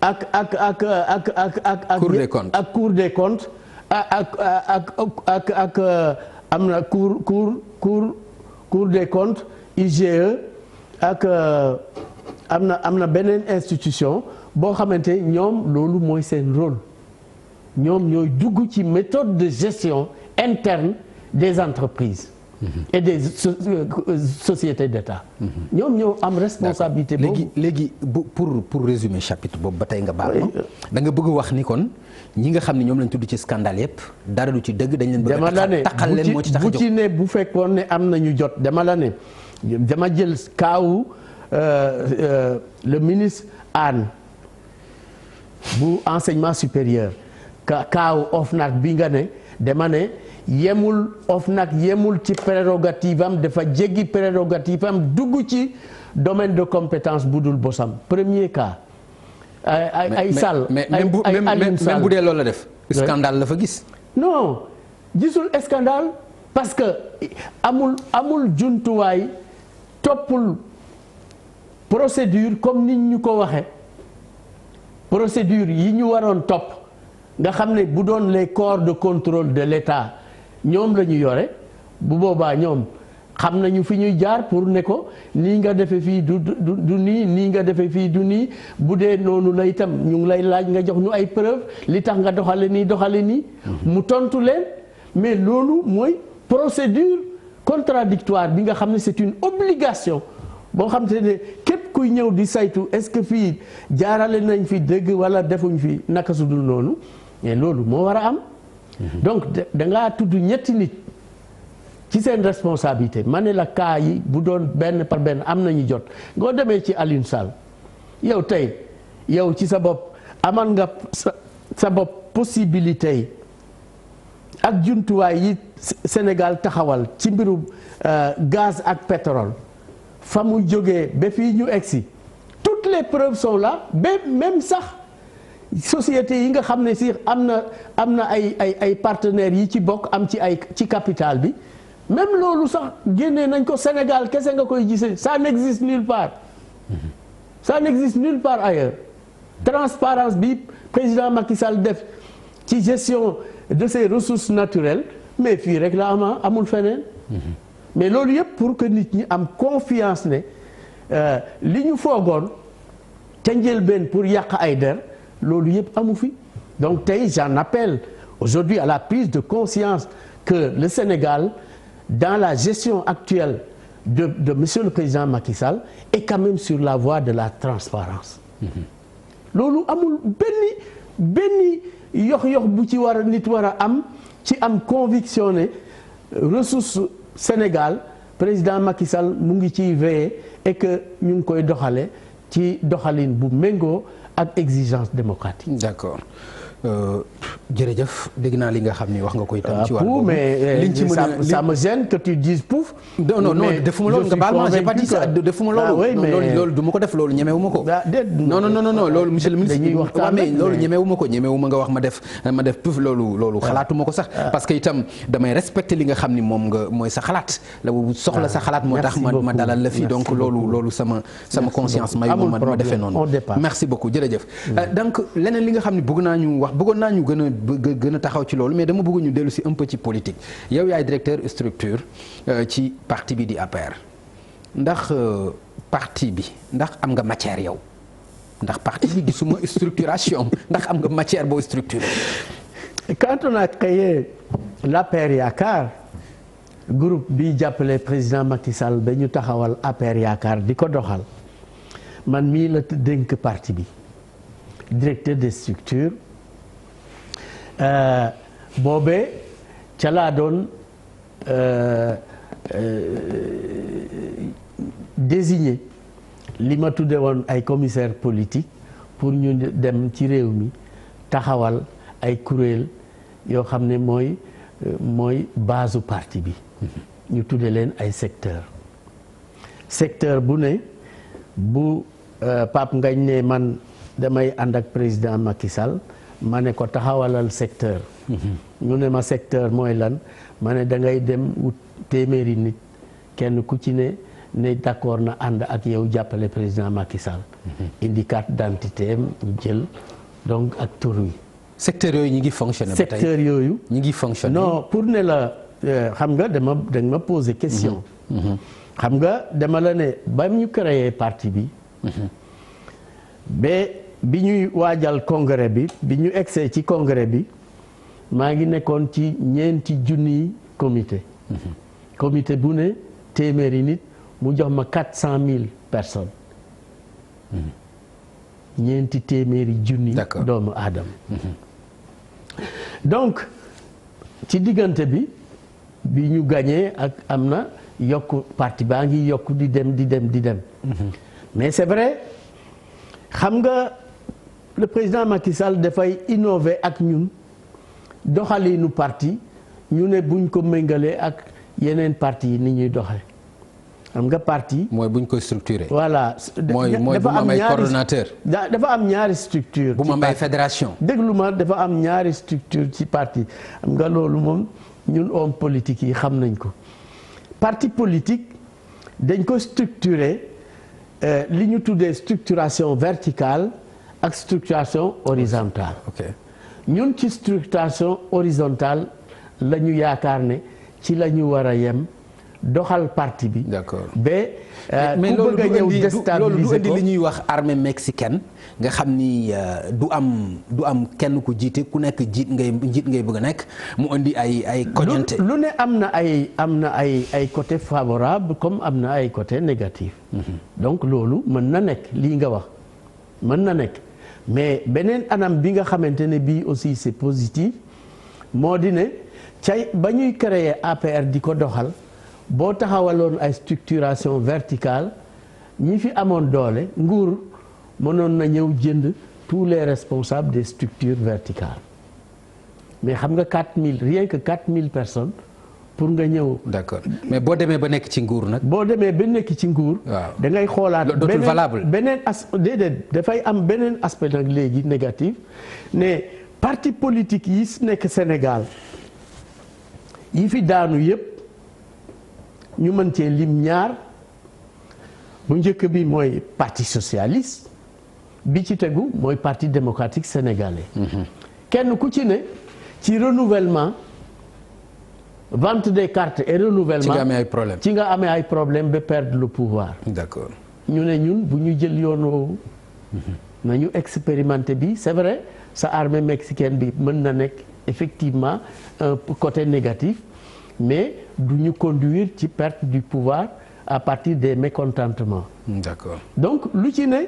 ak Cour des comptes ak Cour des comptes ak am na Cour des comptes IGE ak am na beneen institution boo xamante ñoom loolu mooy seen rôle ñoom ñooy dugg ci méthode de gestion interne des entreprises et des sociétés d'État. ñoom ñoo am responsabilité boobu. léegi pour résumer chapitre boobu ba tey nga baal ma da nga bëgg wax ni kon ñi nga xam ne ñoom lañ tudd ci scandale yépp dara du ci dëgg dañ leen bëgg a taxal leen moo ci tax a jóg bu ci ne bu fekkoon ne am nañu jot dama jël kaawu le ministre Anne bu enseignement supérieur kaawu OFNAC bi nga ne dama ne yemul OFNAC yemul ci prérogative am dafa jéggi prérogative am dugg ci domaine de compétence bu dul bosam premier cas. ay Sall même bu dee loolu la def. scandale la fa gis. non gisul scandale parce que amul jumtuwaay toppul procédure comme nit ñu ko waxe procédure yi ñu waroon topp nga xam ne bu doon les corps de contrôle de l'État ñoom la ñu yore bu boobaa ñoom xam nañu fi ñuy jaar pour ne ko nii nga defee fii du nii nga defee fii du nii bu dee noonu la itam ñu ngi lay laaj nga jox ñu ay preuve li tax nga doxale nii mu tontu leen mais loolu mooy procédure contradictoire bi nga xam ne c'est une obligation boo xam te ne képp kuy ñëw di saytu est-ce que fii jaarale nañ fi dëgg wala defuñ fi naka su dul noonu mais loolu moo war a am. donc da ngaa tudd ñetti nit ci seen responsabilité ma ne la cas yi bu doon benn par benn am nañu jot ngoo demee ci Alioune Sall yow tey yow ci sa bopp amal nga sa bopp possibilité yi ak jumtuwaay yi Sénégal taxawal ci mbiru gaz ak pétrole fa mu jógee ba fii ñu egsi toutes les preuves sont là ba même sax société yi nga xam ne si am na ay partenaires yi ci bokk am ci capital bi même loolu sax génnee nañ ko Sénégal kese nga koy gisee ça n'existe nulle part ça n'existe nulle part ailleurs transparence bi président Macky Sall def ci gestion de ses ressources naturelles mais fii rek la amul feneen mais loolu yëpp pour que nit ñi am confiance ne li ñu foogoon ca njëlbeen pour yàq ay der loolu yëpp amu fi donc tey j'en appelle aujourd'hui à la prise de conscience que le Sénégal, dans la gestion actuelle de monsieur le président Macky Sall, est quand même sur la voie de la transparence loolu amul benn yox bu ci war a nit war a am ci am conviction ne ressource Sénégal président Macky Sall mu ngi ciy veiller et que ñu ngi koy doxale ci doxalin bu méngoo ak exigence démocratique. D'accord. Jërëjëf dégg naa li nga xam ni wax nga ko itam ci wàllu mais ça me gêne que tu dises pouf. non defuma loolu nga baal ma j'ai pas dit ça defuma loolu loolu du ma ko def loolu ñemewuma ko. non loolu monsieur le ministre waaw mais loolu ñemewuma ko nga wax ma def pouf loolu xalaatuma ko sax parce que itam damay respecter li nga xam ni moom nga mooy sa xalaat la soxla sa xalaat moo tax ma dalal la fii donc loolu sama conscience mayu ma defee noonu merci beaucoup jërëjëf donc leneen li nga xam ni bëggoon naa ñu gën a taxaw ci loolu mais dama bëgg ñu dellu si un peu ci politique yow yaay directeur structure ci parti bi di APR ndax parti bi ndax am nga matière yow ndax parti bi gisuma structuration ndax am nga matière boo structuré. Quand on a créé l'APR Yaakaar groupe bi jàppale président Macky Sall ba ñu taxawal APR Yaakaar di ko doxal man mii la dénk parti bi directeur des structures. Boobee ca laa doon désigné li ma tudde woon ay commissaire politique pour ñu dem ci réew mi taxawal ay kuréel yoo xam ne mooy base parti bi ñu tudde leen ay secteur bu ne bu Pape Ngagne ne man damay ànd ak président Macky Sall ma ne ko taxawalal secteur ñu ne ma secteur mooy lan ma ne da ngay dem wut téeméeri nit kenn ku ci ne d'accord na ànd ak yow jàppale président Macky Sall indi carte d'identité am ñu jël donc ak tur wi secteur yooyu ñi ngi fonctionner ba tey secteur yooyu ñi ngi fonctionner non pour ne la xam nga da nga ma poser question xam nga dama la ne ba ñu créé parti bi bi ñuy waajal congrès bi ñu egsee ci congrès bi maa ngi nekkoon ci ñeenti junniy comité bu ne téeméeri nit mu jox ma 400 000 personnes ñeenti téeméeri junni doomu aadama donc ci diggante bi ñu gagné ak am na yokk parti baa ngi yokk di dem mais c'est vrai xam nga le président Macky Sall dafay innover ak ñun doxalinu parti ñu ne buñ ko méngalee ak yeneen parti yi ni ñuy doxee xam nga parti. mooy buñ koy structuré. voilà mooy bu ma am ay coordonnateur. dafa am ñaari structure. bu ma am ay fédération. déglu ma dafa am ñaari structure ci parti xam nga loolu moom ñun homme politique yi xam nañ ko parti politique dañ ko structuré li ñu tuddee structuration verticale. ak structuration horizontale. ñun ci structuration horizontale la ñu yaakaar ne ci la ñu war a yem doxal parti bi. d'accord mais loolu du indi li ñuy wax armée mexicaine nga xam ni du am kenn ku jiite ku nekk njiit ngay bëgg a nekk mu indi ay koñante. lu ne am na ay côté favorable comme am na ay côté négatif. donc loolu mën na nekk lii nga wax mën na nekk. mais beneen anam bi nga xamante ne bii aussi c'est positif moo di ne ba ñuy créer APR di ko doxal boo taxawaloon ay structuration verticale ñi fi amoon doole nguur mënoon na ñëw jënd tous les responsables des structures verticales mais xam nga 4000 rien que 4000 personnes pour nga ñëw. d'accord mais boo demee ba nekk ci nguur nag. boo demee ba nekk ci nguur. waaw da ngay xoolaat. dootul valable beneen déedéet dafay am beneen aspect nag léegi négatif ne parti politique yi nekk Sénégal yi fi daanu yépp ñu mën cee lim ñaar bu njëkk bi mooy parti socialiste bi ci tegu mooy parti démocratique sénégalais. kenn ku ci ne ci renouvellement. vente des cartes et renouvellement ci nga amee ay problème ba perdre le pouvoir. d'accord ñu ne ñun bu ñu jël yoon woowu nañu expérimenter bi c'est vrai sa armée mexicaine bi mën na nekk effectivement un côté négatif mais du ñu conduire ci perte du pouvoir à partir des mécontentements. D'accord. Donc lu ci ne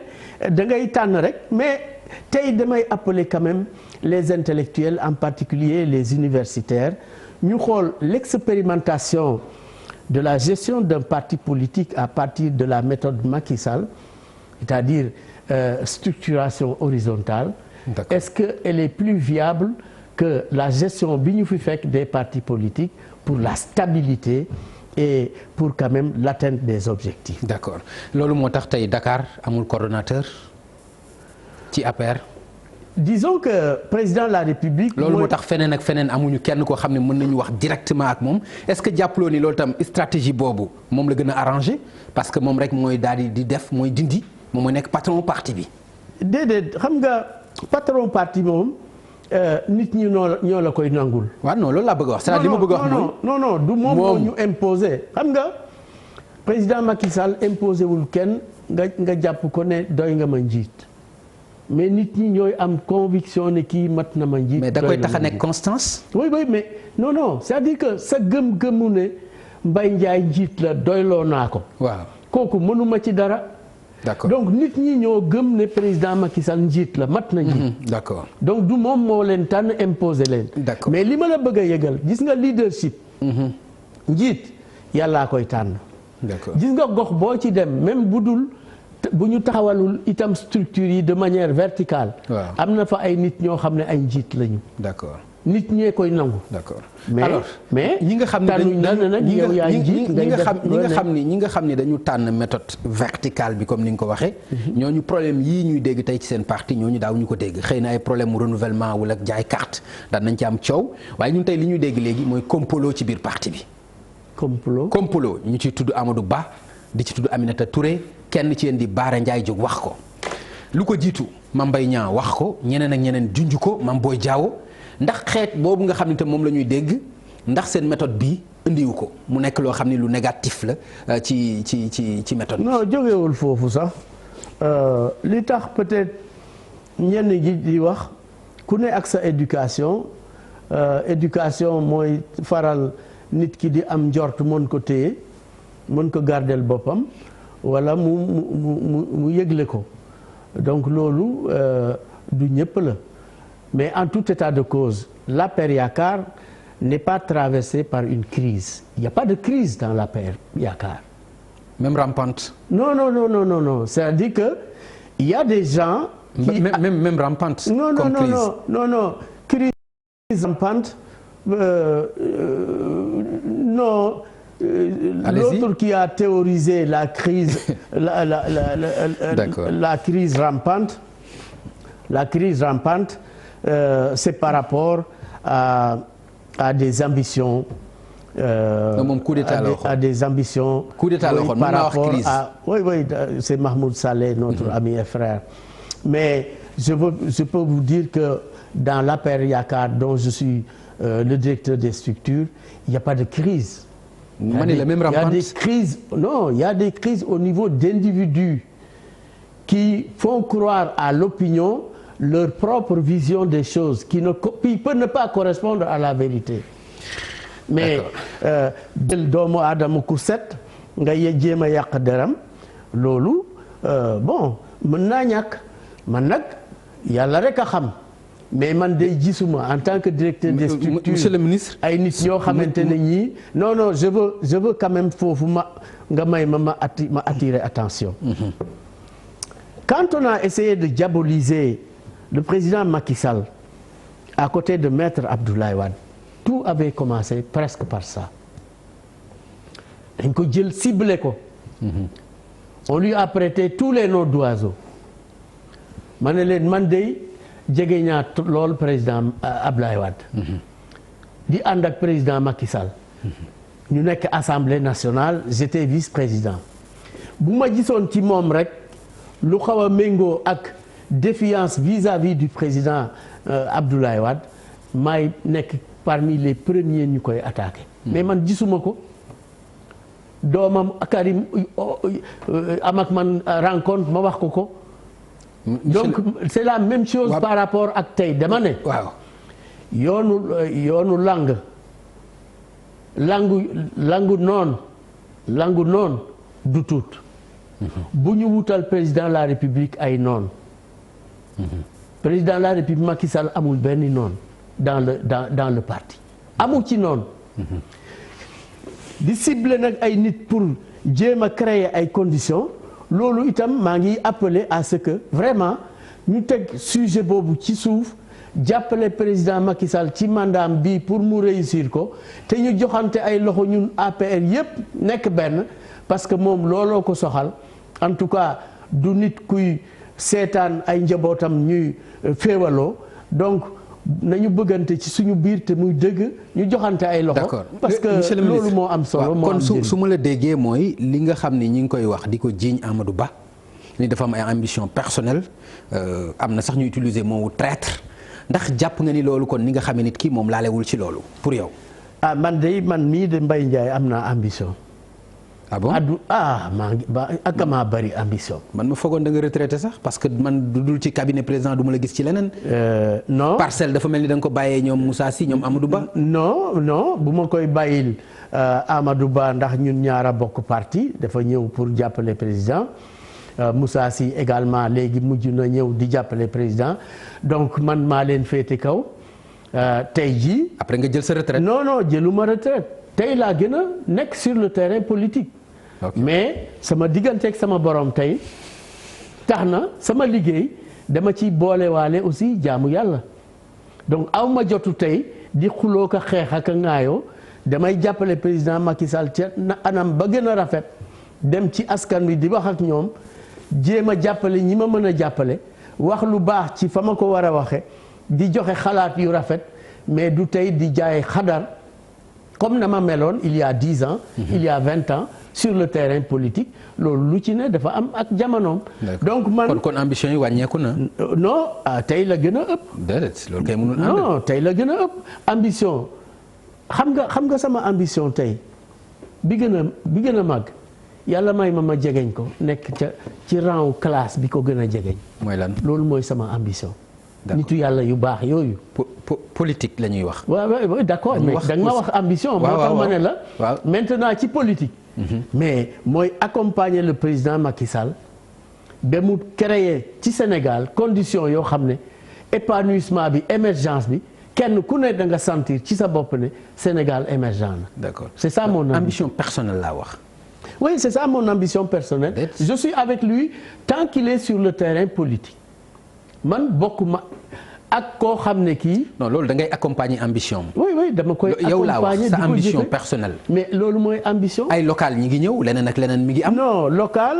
da ngay tànn rek mais tey damay appeler quand même les intellectuels en particulier les universitaires ñu xool l'expérimentation de la gestion d'un parti politique à partir de la méthode Macky Sall, c'est-à-dire structuration horizontale. Est-ce qu'elle est plus viable que la gestion bi ñu fi fekk des partis politiques pour la stabilité et pour quand même l'atteinte des objectifs. D'accord loolu moo tax tey Dakar amul coordonnateur ci APR. Disons que président de la République. loolu moo tax feneen ak feneen amuñu kenn koo xam ne mën nañu wax directement ak moom est-ce que jàppaloo ni loolu tam stratégie boobu moom la gën a arrangé parce que moom rek mooy daal di def mooy dindi moom mooy nekk patron parti bi. déedéet xam nga patron parti moom nit ñi ñoo la koy nangul. waaw non loolu laa bëgg a wax. c'est-à-dire li ma bëgg a wax mooy non du moom moo ñu imposé xam nga président Macky Sall imposé wul kenn nga jàpp ko ne doy nga ma njiit. mais nit ñi ñooy am conviction ne kii mat na ma njiit. mais da koy tax a nekk constance. oui mais non c'est-à-dire que sa gëm-gëmu ne Mbaye Ndiaye njiit la doyloo naa ko. waaw kooku mënuma ci dara. d'accord donc nit ñi ñoo gëm ne président Macky Sall njiit la mat na njiit. d'accord donc du moom moo leen tànn imposer leen. d'accord mais li ma la bëgg a yëgal gis nga leadership. njiit yàllaa koy tànn. d'accord gis nga gox boo ci dem même bu ñu taxawalul itam structure yi de manière verticale. waaw am na fa ay nit ñoo xam ne ay njiit lañu. d'accord nit ñee koy nangu. d'accord mais ñi nga xam ne ñi nga xam ni dañu tànn méthode verticale bi comme ni nga ko waxee. ñooñu problème yii ñuy dégg tey ci seen parti ñooñu daaw ñu ko dégg xëy na ay problème mu renouvellement wala jaay carte daan nañ ci am coow waaye ñun tey li ñuy dégg léegi mooy complot ci biir parti bi. complot ñu ciy tudd Amadou Ba di ci tudd Aminata Touré kenn ci yéen di Bara Ndiaye jóg wax ko lu ko jiitu Mame Mbaye Niang wax ko ñeneen ak ñeneen junj ko Mame Boye Diao ndax xeet boobu nga xam ne tam moom la ñuy dégg ndax seen méthode bii indiwu ko mu nekk loo xam ne lu négatif la ci méthode. non jógewul foofu sax li tax peut-être ñenn ji di wax ku ne ak sa éducation mooy faral nit ki di am njort mën ko téye mën ko gardel boppam wala mu yëgle ko donc loolu du ñëpp la. Mais en tout état de cause, l'APR Yaakaar n'est pas traversée par une crise. Il n'y a pas de crise dans l'APR Yaakaar. Même rampante. Non. C'est-à-dire que il y a des gens qui même rampante. Non. Crise rampante. Non. L'autre qui a théorisé la crise la crise rampante. La crise rampante. C'est par rapport à des ambitions. À des ambitions. Coup d'État par rapport à oui c'est Mahmoud Saleh notre ami et frère. Mais je peux vous dire que dans l'APR Yaakaar dont je suis le directeur des structures il n'y a pas de crise. Il y a des crises il y a des crises au niveau d'individus qui font croire à l'opinion leur propre vision des choses qui peut ne pas correspondre à la vérité. Mais jël doomu aadama ku set nga jéem a yàq deram loolu bon mën naa ñàkk man nag yàlla rek a xam mais man day gisuma en tant que directeur des structures monsieur le ministre ay nit ñoo xamante ne ñii non je veux quand même foofu nga may ma attirer attention. Quand on a essayé de diaboliser le président Macky Sall à côté de Maître Abdoulaye Wade tout avait commencé presque par ça dañ ko jël ciblé ko. On lui a prêté tous les noms d'oiseaux ma ne leen man de jege ñaa lool président Abdoulaye Wade. di ànd ak président Macky Sall. ñu nekk assemblée nationale j'étais vice-président bu ma gisoon ci moom rek lu xaw a méngoo ak défiance vis-à-vis du président Abdoulaye Wade maay nekk parmi les premiers ñu koy attaqué. mais man gisuma ko doomam Karim am ak man rencontre ma wax ko. donc c'est la même chose par rapport ak tey dama ne. waaw yoonu langu noon du tuut. bu ñu wutal président de la république ay noon. président de la république Macky Sall amul benn noon dans le parti amul ci noon. di cibler nag ay nit pour jéem a créer ay conditions loolu itam maa ngi appeler à ce que vraiment ñu teg sujet boobu ci suuf jàppale président Macky Sall ci mandaam bi pour mu réussir ko te ñu joxante ay loxo ñun APR yépp nekk benn parce que moom looloo ko soxal en tout cas du nit kuy seetaan ay njabootam ñuy féewaloo donc nañu bëggante ci suñu biir te muy dëgg ñu joxante ay loxo. d'accord parce que loolu moo am solo. moo am kon su ma la déggee mooy li nga xam ni ñi ngi koy wax di ko jiiñ Amadou Ba ni dafa am ay ambition personnelle am na sax ñu utiliser moowu traître ndax jàpp nga ni loolu kon ni nga xamee nit ki moom laalewul ci loolu pour yow. ah man mii de Mbaye Ndiaye am naa ambition. ah bon maa ngi ak maa bari ambition. man ma foogoon da nga retraité sax parce que man du dul ci cabinet président du ma la gis ci leneen. non parcelle dafa mel ni da nga ko bàyyee ñoom Moussa Sy ñoom Amadou Ba. non bu ma koy bàyyil Amadou Ba ndax ñun ñaara bokk parti dafa ñëw pour jàppale président Moussa Sy également léegi mujj na ñëw di jàppale président donc man maa leen féete kaw tey jii. après nga jël sa retraite. non jëluma retraite tey laa gën a nekk sur le terrain politique. Okay. mais sama digganteeg sama borom tey tax na sama liggéey dama ci boolewaale aussi jaamu yàlla donc aw ma jotu tey di xuloo ko xeex ak a ŋaayoo damay jàppale président Macky Sall ca anam ba gën a rafet dem ci askan wi di wax ak ñoom jéem a jàppale ñi ma mën a jàppale wax lu baax ci fa ma ko war a waxe di joxe xalaat yu rafet mais du tey di jaay xadar comme na ma meloon il y a 10 ans. il y a 20 ans. sur le terrain politique loolu lu ci ne dafa am ak jamonoom. donc man kon ambition yi wàññeeku na. non tey la gën a ëpp. déedéet loolu kay mënul ànd. non tey la gën a ëpp ambition xam nga sama ambition tey bi gën a màgg yàlla may ma jegeñ ko nekk ci rang classe bi ko gën a jegeñ. mooy lan loolu mooy sama ambition. nitu yàlla yu baax yooyu. politique la ñuy wax. waaw d'accord mais da nga ma wax ambition. moo tax ma ne la. maintenant ci politique. mais mooy accompagner le président Macky Sall ba mu créer ci Sénégal condition yoo xam ne épanouissement bi émergence bi kenn ku ne da nga sentir ci sa bopp ne Sénégal émergent na. d'accord c'est ça mon ambition personnelle laa wax. oui c'est ça mon ambition personnelle. je suis avec lui tant qu'il est sur le terrain politique man bokkuma ak koo xam ne kii. non loolu da ngay accompagner ambition. oui dama koy accompagner yow laa wax sa ambition personnelle. mais loolu mooy ambition. ay local ñi ngi ñëw leneen ak leneen mi ngi am. non local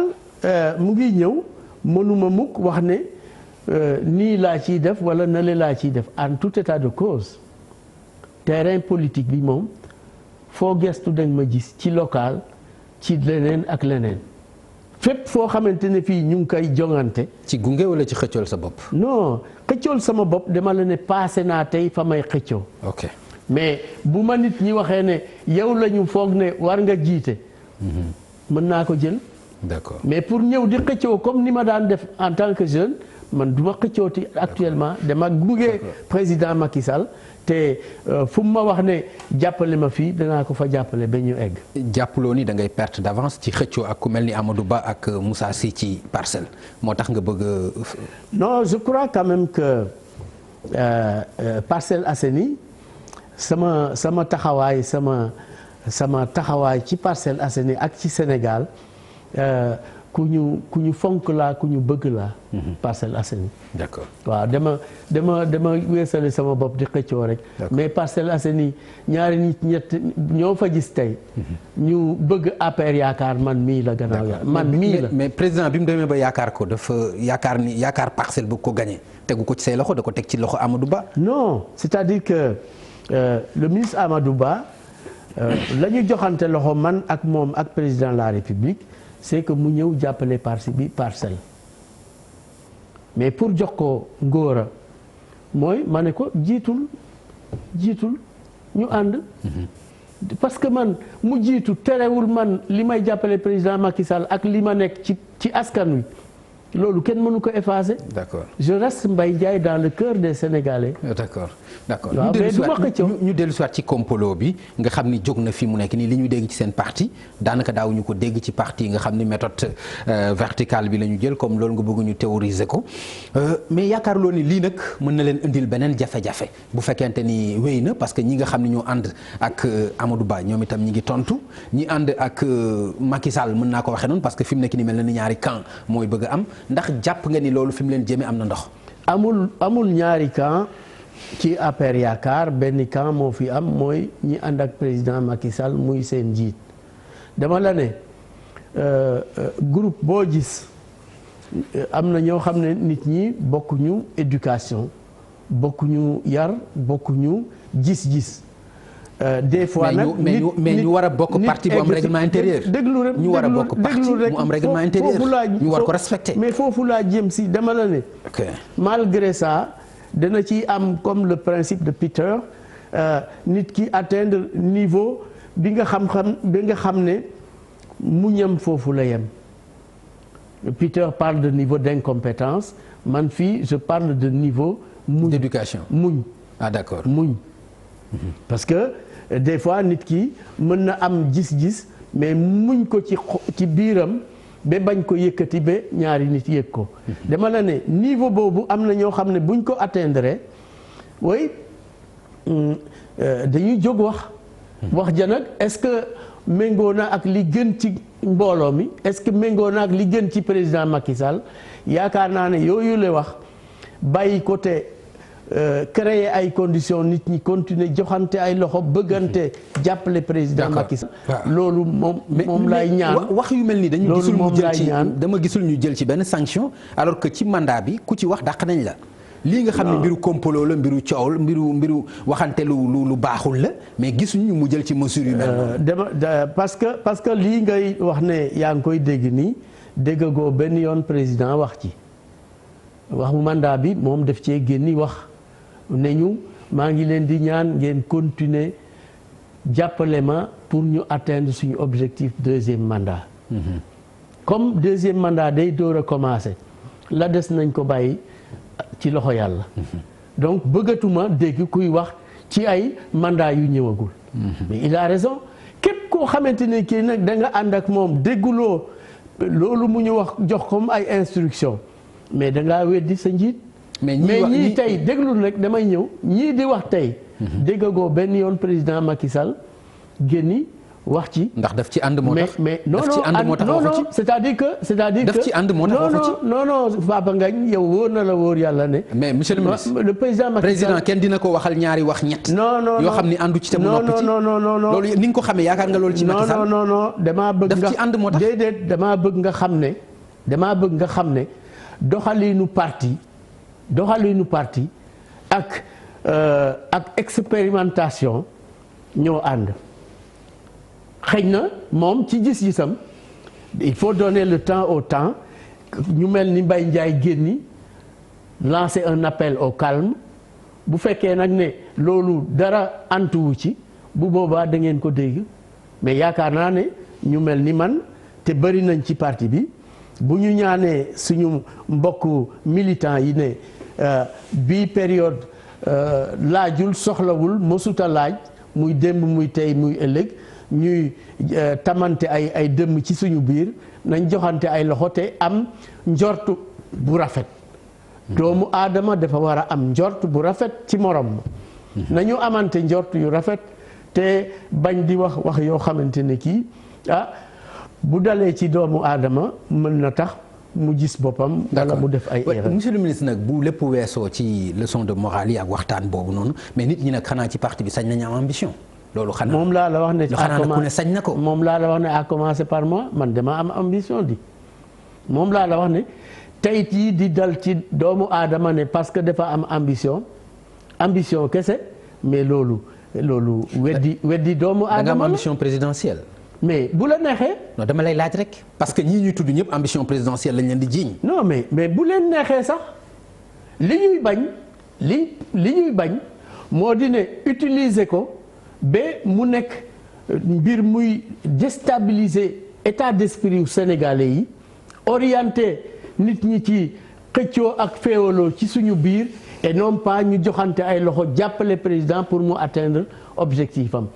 mu ngi ñëw mënuma mukk wax ne nii laa ciy def wala nale laa ciy def en tout état de cause terrain politique bi moom foo gestu dañ ma gis ci local ci leneen ak leneen. fépp foo xamante ne fii ñu ngi koy jongante. ci gunge wala ci xëccool sa bopp. non xëccool sama bopp dama la ne passé naa tey fa may xëccoo. ok mais bu ma nit ñi waxee ne yow la ñu foog ne war nga jiite. mën naa ko jël. d'accord mais pour ñëw di xëccoo comme ni ma daan def en tant que jeune man du ma xëccooti actuellement dama gunge président Macky Sall. te fu mu ma wax ne jàppale ma fii danaa ko fa jàppale ba ñu egg. jàppaloo ni da ngay perte d'avance ci xëccoo ak ku mel ni Amadou Ba ak Moussa Sy ci parcelle moo tax nga bëgg non je crois quand même que Parcelles Assainies sama taxawaay sama taxawaay ci Parcelles Assainies ak ci Sénégal ku ñu fonk laa ku ñu bëgg laa. Parcelles Assainies. d'accord waaw dama weesale sama bopp di xëccoo rek. mais Parcelles Assainies ñaari nit ñett ñoo fa gis tey. ñu bëgg APR yaakaar man mii la gannaaw ya man mii la. mais président bi mu demee ba yaakaar ko dafa yaakaar parcelle bu ko gagné tegu ko ci say loxo da ko teg ci loxo Amadou Ba. non c'est-à-dire que le ministre Amadou Ba la ñu joxante loxo man ak moom ak président de la République. c'est que mu ñëw jàppale parcelle mais pour jox ko ngóora mooy ma ne ko jiitul ñu ànd. parce que man mu jiitu terewul man li may jàppale président Macky Sall ak li ma nekk ci askan wi loolu kenn mënu ko effacer. d'accord je reste Mbaye Ndiaye dans le cœur des Sénégalais. d'accord waaw ñu dellu si waat ci complot bi nga xam ni jóg na fi mu nekk nii li ñu dégg ci seen parti daanaka daawuñu ko dégg ci parti yi nga xam ni méthode verticale bi la ñu jël comme loolu nga bëgg ñu théoriser ko mais yaakaarloo ni lii nag mën na leen indil beneen jafe-jafe bu fekkente ni wéy na parce que ñi nga xam ni ñoo ànd ak Amadou Ba ñoom itam ñi ngi tontu ñi ànd ak Macky Sall mën naa ko waxee noonu parce que fi mu nekk nii mel na ni ñaari camp mooy bëgg a am ndax jàpp nga ni loolu fi mu leen jëmee am na ndox. amul ñaari camp ci APR yaakaar benn camp moo fi am mooy ñi ànd ak président Macky Sall muy seen njiit dama la ne groupe boo gis am na ñoo xam ne nit ñi bokkuñu éducation bokkuñu yar bokkuñu gis-gis. des fois nag mais ñu war a bokk parti bu am règlement intérieur. déglu rek ñu war a bokk parti mu am règlement intérieur ñu war ko respecter. mais foofu laa jëm si dama la ne. malgré ça dana ci am comme le principe de Peter nit ki atteindre niveau bi nga xam ne muñam foofu la yem. Peter parle de niveau d'incompétence man fii je parle de niveau. d'éducation muñ. ah d'accord muñ. parce que des fois nit ki mën na am gis-gis mais muñ ko ci biiram ba bañ ko yëkkati ba ñaari nit yëg ko. dama la ne niveau boobu am na ñoo xam ne buñ ko atteindre way dañuy jóg wax. wax ja nag est-ce que méngoo na ak li gën ci mbooloo mi est-ce que méngoo na ak li gën ci président Macky Sall yaakaar naa ne yooyu la wax bàyyi ko te créer ay conditions nit ñi continuer joxante ay loxo bëggante jàppale président Macky Sall. loolu moom lay ñaan. wax yu mel ni dañu gisul ñu jël ci dama gisul ñu jël ci benn sanction alors que ci mandat bi ku ci wax dàq nañ la. lii nga xam ne mbiru complot la mbiru coow la mbiru waxante lu baaxul la mais gisuñu mu jël ci mesure yu mel parce que lii ngay wax ne yaa ngi koy dégg nii déggagoo benn yoon président wax ci waxu mandat bi moom def cee génni wax ne ñu maa ngi leen di ñaan ngeen continuer jàppale ma pour ñu atteindre suñu objectif deuxième mandat. comme deuxième mandat day door a commencer la des nañ ko bàyyi ci loxo yàlla. donc bëggatuma dégg kuy wax ci ay mandat yu ñëwagul. mais il a raison képp koo xamante ne kii nag da nga ànd ak moom dégguloo loolu mu ñu wax jox comme ay instruction mais da ngaa weddi sa njiit. mais ñii tey déglul rek damay ñëw ñii di wax tey. déggagoo benn yoon président Macky Sall génni wax ci. ndax daf ci ànd moo tax mais non non c'est-à-dire que daf ci ànd moo tax waxu ci non Papa Ngagne yow wóor na la wóor yàlla ne. mais monsieur le ministre le président Macky Sall kenn dina ko waxal ñaari wax ñett. non yoo xam ni àndu ci te mu noppi ci non loolu ni nga ko xamee yaakaar nga loolu ci Macky Sall non damaa bëgg nga daf ci ànd moo tax déedéet damaa bëgg nga xam ne doxalinu parti ak expérimentation ñoo ànd. xëy na moom ci gis-gisam il faut donner le temps au temps ñu mel ni Mbaye Ndiaye génni lancer un appel au calme bu fekkee nag ne loolu dara antuwu ci bu boobaa da ngeen ko dégg mais yaakaar naa ne ñu mel ni man te bëri nañ ci parti bi bu ñu ñaanee suñu mbokku militants yi ne bii période laajul soxlawul mësuta laaj muy démb muy tey muy ëllëg ñuy tamante ay dëmm ci suñu biir nañ joxante ay loxo te am njort bu rafet. doomu aadama dafa war a am njort bu rafet ci morom. nañu amante njort yu rafet te bañ di wax yoo xamante ne kii bu dalee ci doomu aadama mën na tax mu gis boppam. wala mu def ay erreur. monsieur le ministre nag bu lépp weesoo ci leçon de morale yi ak waxtaan boobu noonu mais nit ñi nag xanaa ci parti bi sañ nañu am ambition. loolu xanaa moom laa la wax ne ku ne sañ na ko. moom laa la wax ne à commencer par moi man dama am ambition di moom laa la wax ne tey jii di dal ci doomu aadama ne parce que dafa am ambition kese mais loolu weddi doomu aadama la. da nga am ambition présidentielle. mais bu la neexee. non dama lay laaj rek. parce que ñii ñuy tudd ñëpp ambition présidentielle lañ leen di jiiñ. non mais bu leen neexee sax li ñuy bañ moo di ne utiliser ko. ba mu nekk mbir muy déstabiliser état d'esprit yu sénégalais yi orienté nit ñi ci xëccoo ak féewaloo ci suñu biir et non pas ñu joxante ay loxo jàppale président pour mu atteindre objectif am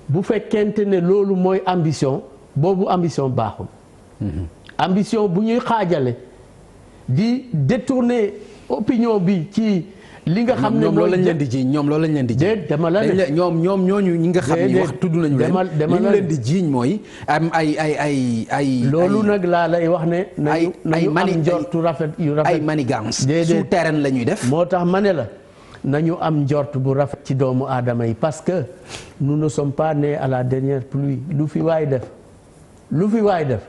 bu fekkente ne loolu mooy ambition boobu ambition baaxul. ambition bu ñuy xaajale di détourner opinion bi ci li nga xam ne ñoom loolu lañ leen di jiiñ ñoom loolu lañ leen di jiiñ. dama la ne ñoom ñooñu ñi nga xam ni wax tudd nañu leen li ñu leen di jiiñ mooy am ay loolu nag laa lay wax ne. nañu am njortu rafet yu rafet ay manigance souterraine la ñuy def. moo tax ma ne la nañu am njort bu rafet ci doomu aadama yi parce que nous ne sommes pas nés à la dernière pluie lu fi waay def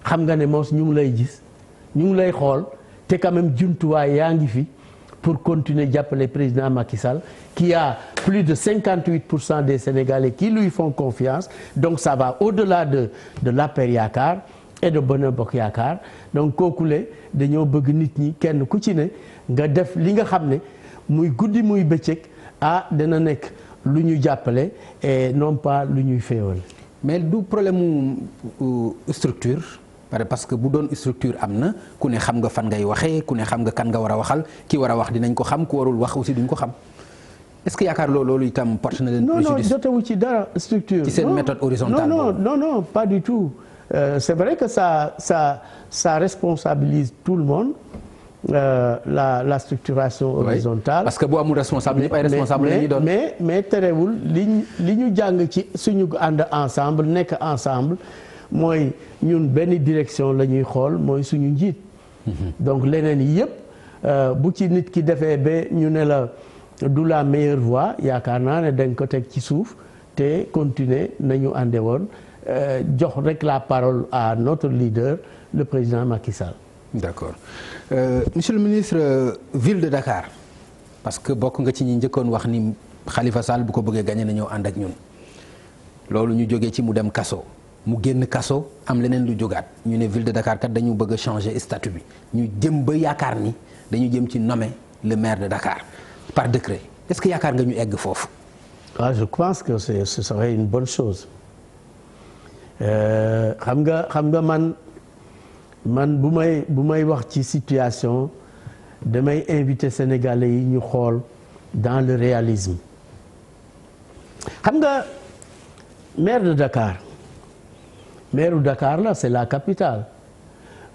xam nga ne moos ñu ngi lay gis ñu ngi lay xool te quand même jumtuwaay yaa ngi fi. pour continuer jàppale président Macky Sall qui a plus de 58% des Sénégalais qui lui font confiance donc ça va au-delà de l'APR Yaakaar et de Benno Bokk Yaakaar donc kookule dañoo bëgg nit ñi kenn ku ci ne nga def li nga xam ne muy guddi muy bëccëg dana nekk lu ñu jàppale et non pas lu ñuy féewal. mais du problème mu structure. parce que bu doon structure am na ku ne xam nga fan ngay waxee ku ne xam nga kan nga war a waxal ki war a wax dinañ ko xam ku warul wax aussi duñ ko xam est-ce que yaakaar loolu itam porte na leen préjudice. non jotewu ci dara structure. ci seen méthode horizontale. non pas du tout c'est vrai que ça responsabilise tout le monde la structuration horizontale. parce que bu amul responsable ñëpp ay responsable la ñuy doon. mais terewul li ñu jàng ci suñu ànd ensemble nekk ensemble. mooy ñun benn direction la ñuy xool mooy suñu njiit. donc leneen yëpp bu ci nit ki defee ba ñu ne la du la meilleure voie yaakaar naa ne dañ ko teg ci suuf te continuer nañu ànde woon jox rek la parole à notre leader le président Macky Sall. d'accord monsieur le ministre ville de Dakar parce que bokk nga ci ñi njëkkoon wax ni Khalifa Sall bu ko bëggee gagné na ñëw ànd ak ñun loolu ñu jógee ci mu dem kaso. mu génn kaso am leneen lu jógaat ñu ne ville de Dakar kat dañu bëgg a changer statut bi ñu jëm ba yaakaar ni dañu jëm ci nommer le maire de Dakar par décret est-ce que yaakaar nga ñu egg foofu. je pense que ce serait une bonne chose xam nga man bu may wax ci situation damay inviter Sénégalais yi ñu xool dans le réalisme xam nga maire de Dakar. maire Dakar là c'est la capitale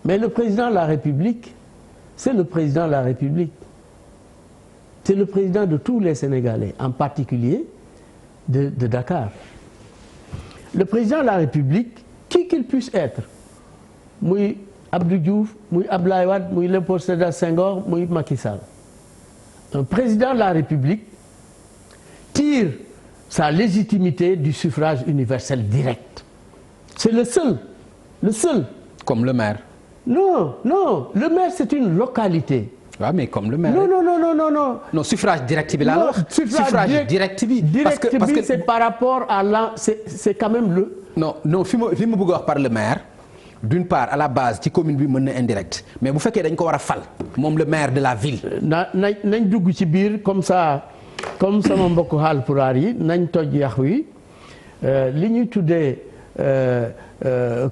mais le président de la République c'est le président de la République c'est le président de tous les Sénégalais en particulier de Dakar le président de la République qui qu'il puisse être muy Abdou Diouf muy Abdoulaye Wade muy Léopold Sédar Senghor muy Macky Sall un président de la République tire sa légitimité du suffrage universel direct. C'est le seul. Comme le maire. Non, le maire c'est une localité. waaw mais comme le maire. Non, suffrage direct bi laa la wax. Suffrage direct bi. parce que c'est par rapport à c'est quand même le. non fi ma bëgg a wax par le maire d'une part à la base ci commune bi mën na indirect mais bu fekkee dañ ko war a fal moom le maire de la ville. nañ dugg ci biir comme ça comme sama mbokku Haalpulaar yi nañ toj yax wi li ñuy tuddee.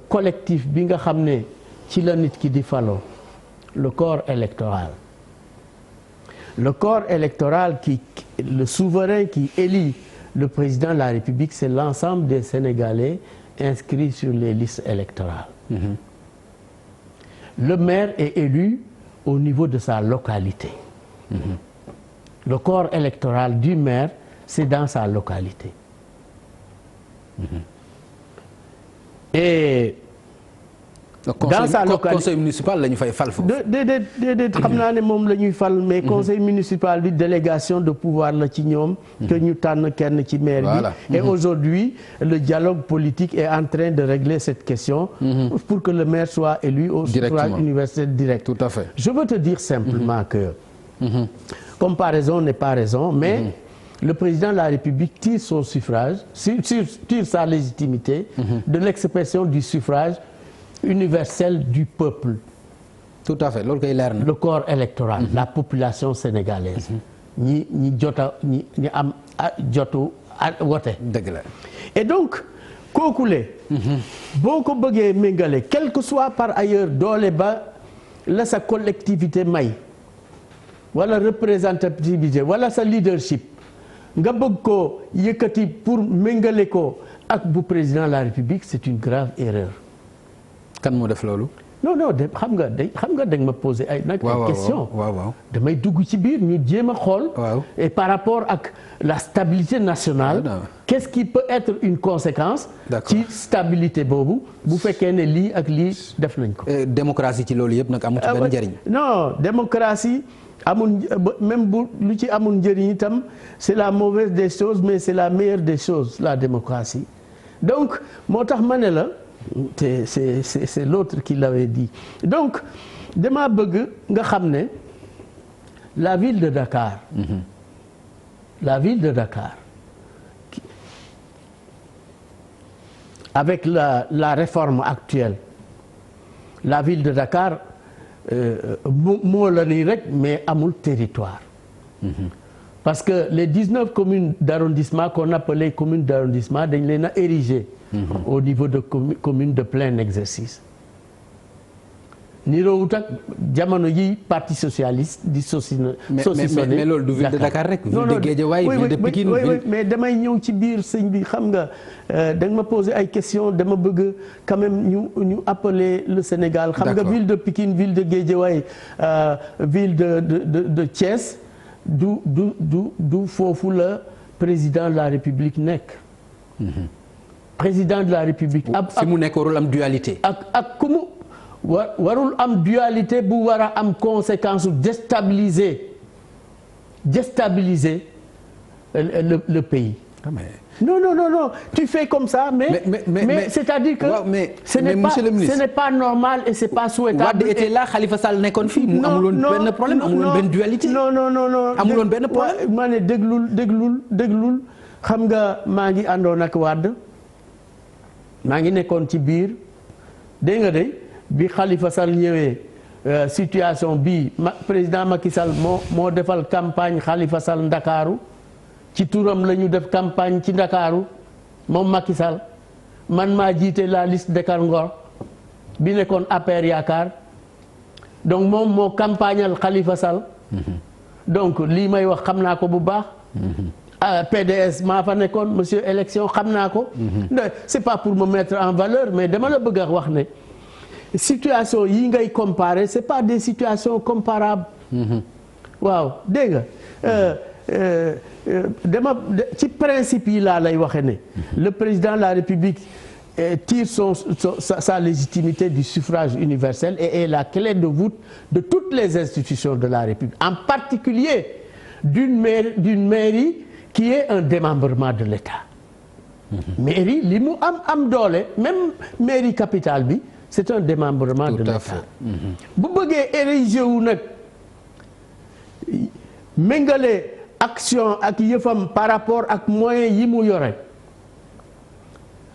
collectif bi nga xam ne ci la nit ki di faloo le corps électoral le souverain qui élit le président de la République c'est l'ensemble des Sénégalais inscrits sur les listes électorales. Le maire est élu au niveau de sa localité. Le corps électoral du maire c'est dans sa localité. Et dans sa localité conseil municipal la ñu fay fal foofu. déedéet xam naa ne moom la ñuy fal mais conseil municipal bi délégation de pouvoir la ci ñoom. que ñu tànn kenn ci maire bi. et aujourd'hui le dialogue politique est en train de régler cette question. pour que le maire soit élu au suffrage universel direct. Tout à fait. Je veux te dire simplement que. comparaison n'est pas raison mais. Le président de la République tire son suffrage, tire sa légitimité de l'expression du suffrage universel du peuple. Tout à fait loolu koy leer na. Le corps électoral, la population sénégalaise. ñi am jotu wote. dëgg la. Et donc kookule. boo ko bëggee méngale quel que soit par ailleurs doole ba la sa collectivité may wala représentativité wala sa leadership nga bëgg ko yëkkati pour méngale ko ak bu président de la République c'est une grave erreur. kan moo def loolu. non xam nga dañ ma poser ay nag ay question damay dugg ci biir ñu jéem a xool. et par rapport ak la stabilité nationale. qu'est-ce qui peut être une conséquence. ci stabilité boobu bu fekkee ne lii ak lii def nañ ko. démocratie ci loolu yëpp nag amul ci benn njëriñ. non démocratie amul même bu lu ci amul njëriñ itam c'est la mauvaise des choses mais c'est la meilleure des choses la démocratie donc moo tax ma ne la. c'est l'autre qui l'avait dit donc dama bëgg nga xam ne la ville de Dakar. La ville de Dakar avec la réforme actuelle la ville de Dakar moo la nii rek mais amul territoire. Parce que les 19 communes d'arrondissement qu'on appelait communes d'arrondissement dañ leen a érigé. Au niveau de communes de plein exercice. niroowut ak jamono yi parti socialiste di saucissonné. mais loolu du ville de Dakar rek. ville de Guédiawaye ville de Pikine. mais damay ñëw ci biir sëñ bi xam nga da nga ma poser ay questions dama bëgg quand même ñu appeler le Sénégal. xam nga ville de Pikine ville de Guédiawaye ville de Thiès du foofu la président de la République nekk. président de la République. fi mu nekk warul am dualité. ak ku mu warul am dualité bu war a am conséquence su déstabiliser le pays. non tu fais comme ça mais c'est-à-dire que. ce n'est pas normal et c'est pas souhaitable. Wade était là Khalifa Sall nekkoon fii. mu amuloon benn problème amuloon benn dualité. non amuloon benn problème. ma ne déglul xam nga maa ngi àndoon ak Wade. maa ngi nekkoon ci biir dégg nga de bi Khalifa Sall ñëwee situation bi président Macky Sall moo defal campagne Khalifa Sall Ndakaaru ci turam la ñu def campagne ci Ndakaaru moom Macky Sall man maa jiite la liste Dakar Ngor bi nekkoon APR Yaakaar donc moom moo campagnal Khalifa Sall. donc lii may wax xam naa ko bu baax. PDS maa fa nekkoon monsieur élection xam naa ko. c'est pas pour me mettre en valeur mais dama la bëgg a wax ne situation yi ngay comparer c'est pas des situations comparables. waaw dégg nga ci principe yi laa lay waxe ne. le président de la République tire sa légitimité du suffrage universel et est la clé de voûte de toutes les institutions de la République en particulier d'une mairie qui est un démembrement de l'État. mairie li mu am doole même mairie capitale bi c'est un démembrement de l'État. bu bëggee ériger wu nag méngale action ak yëfam par rapport ak moyens yi mu yore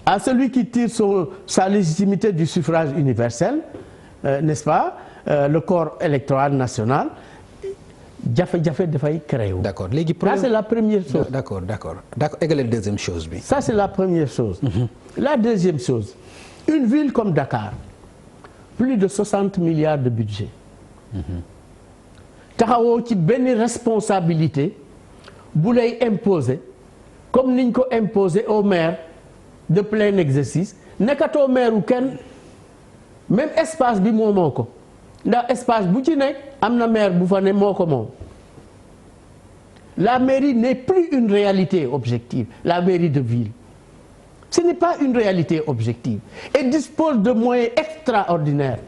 à celui qui tire sa légitimité du suffrage universel n'est-ce pas le corps électoral national. jafe-jafe dafay créé wu. d'accord léegi ça c'est la première chose. d'accord égaler deuxième chose bi. ça c'est la première chose. La deuxième chose une ville comme Dakar plus de 60 milliards de budget. taxawoo ci benn responsabilité bu lay imposer comme niñ ko imposer au maire de plein exercice nekkatoo maire wu kenn même espace bi moomoo ko. ndax espace bu ci nekk am na maire bu fa ne moo ko moom la mairie n'est plus une réalité objective la mairie de ville ce n'est pas une réalité objective et dispose de moyens extraordinaires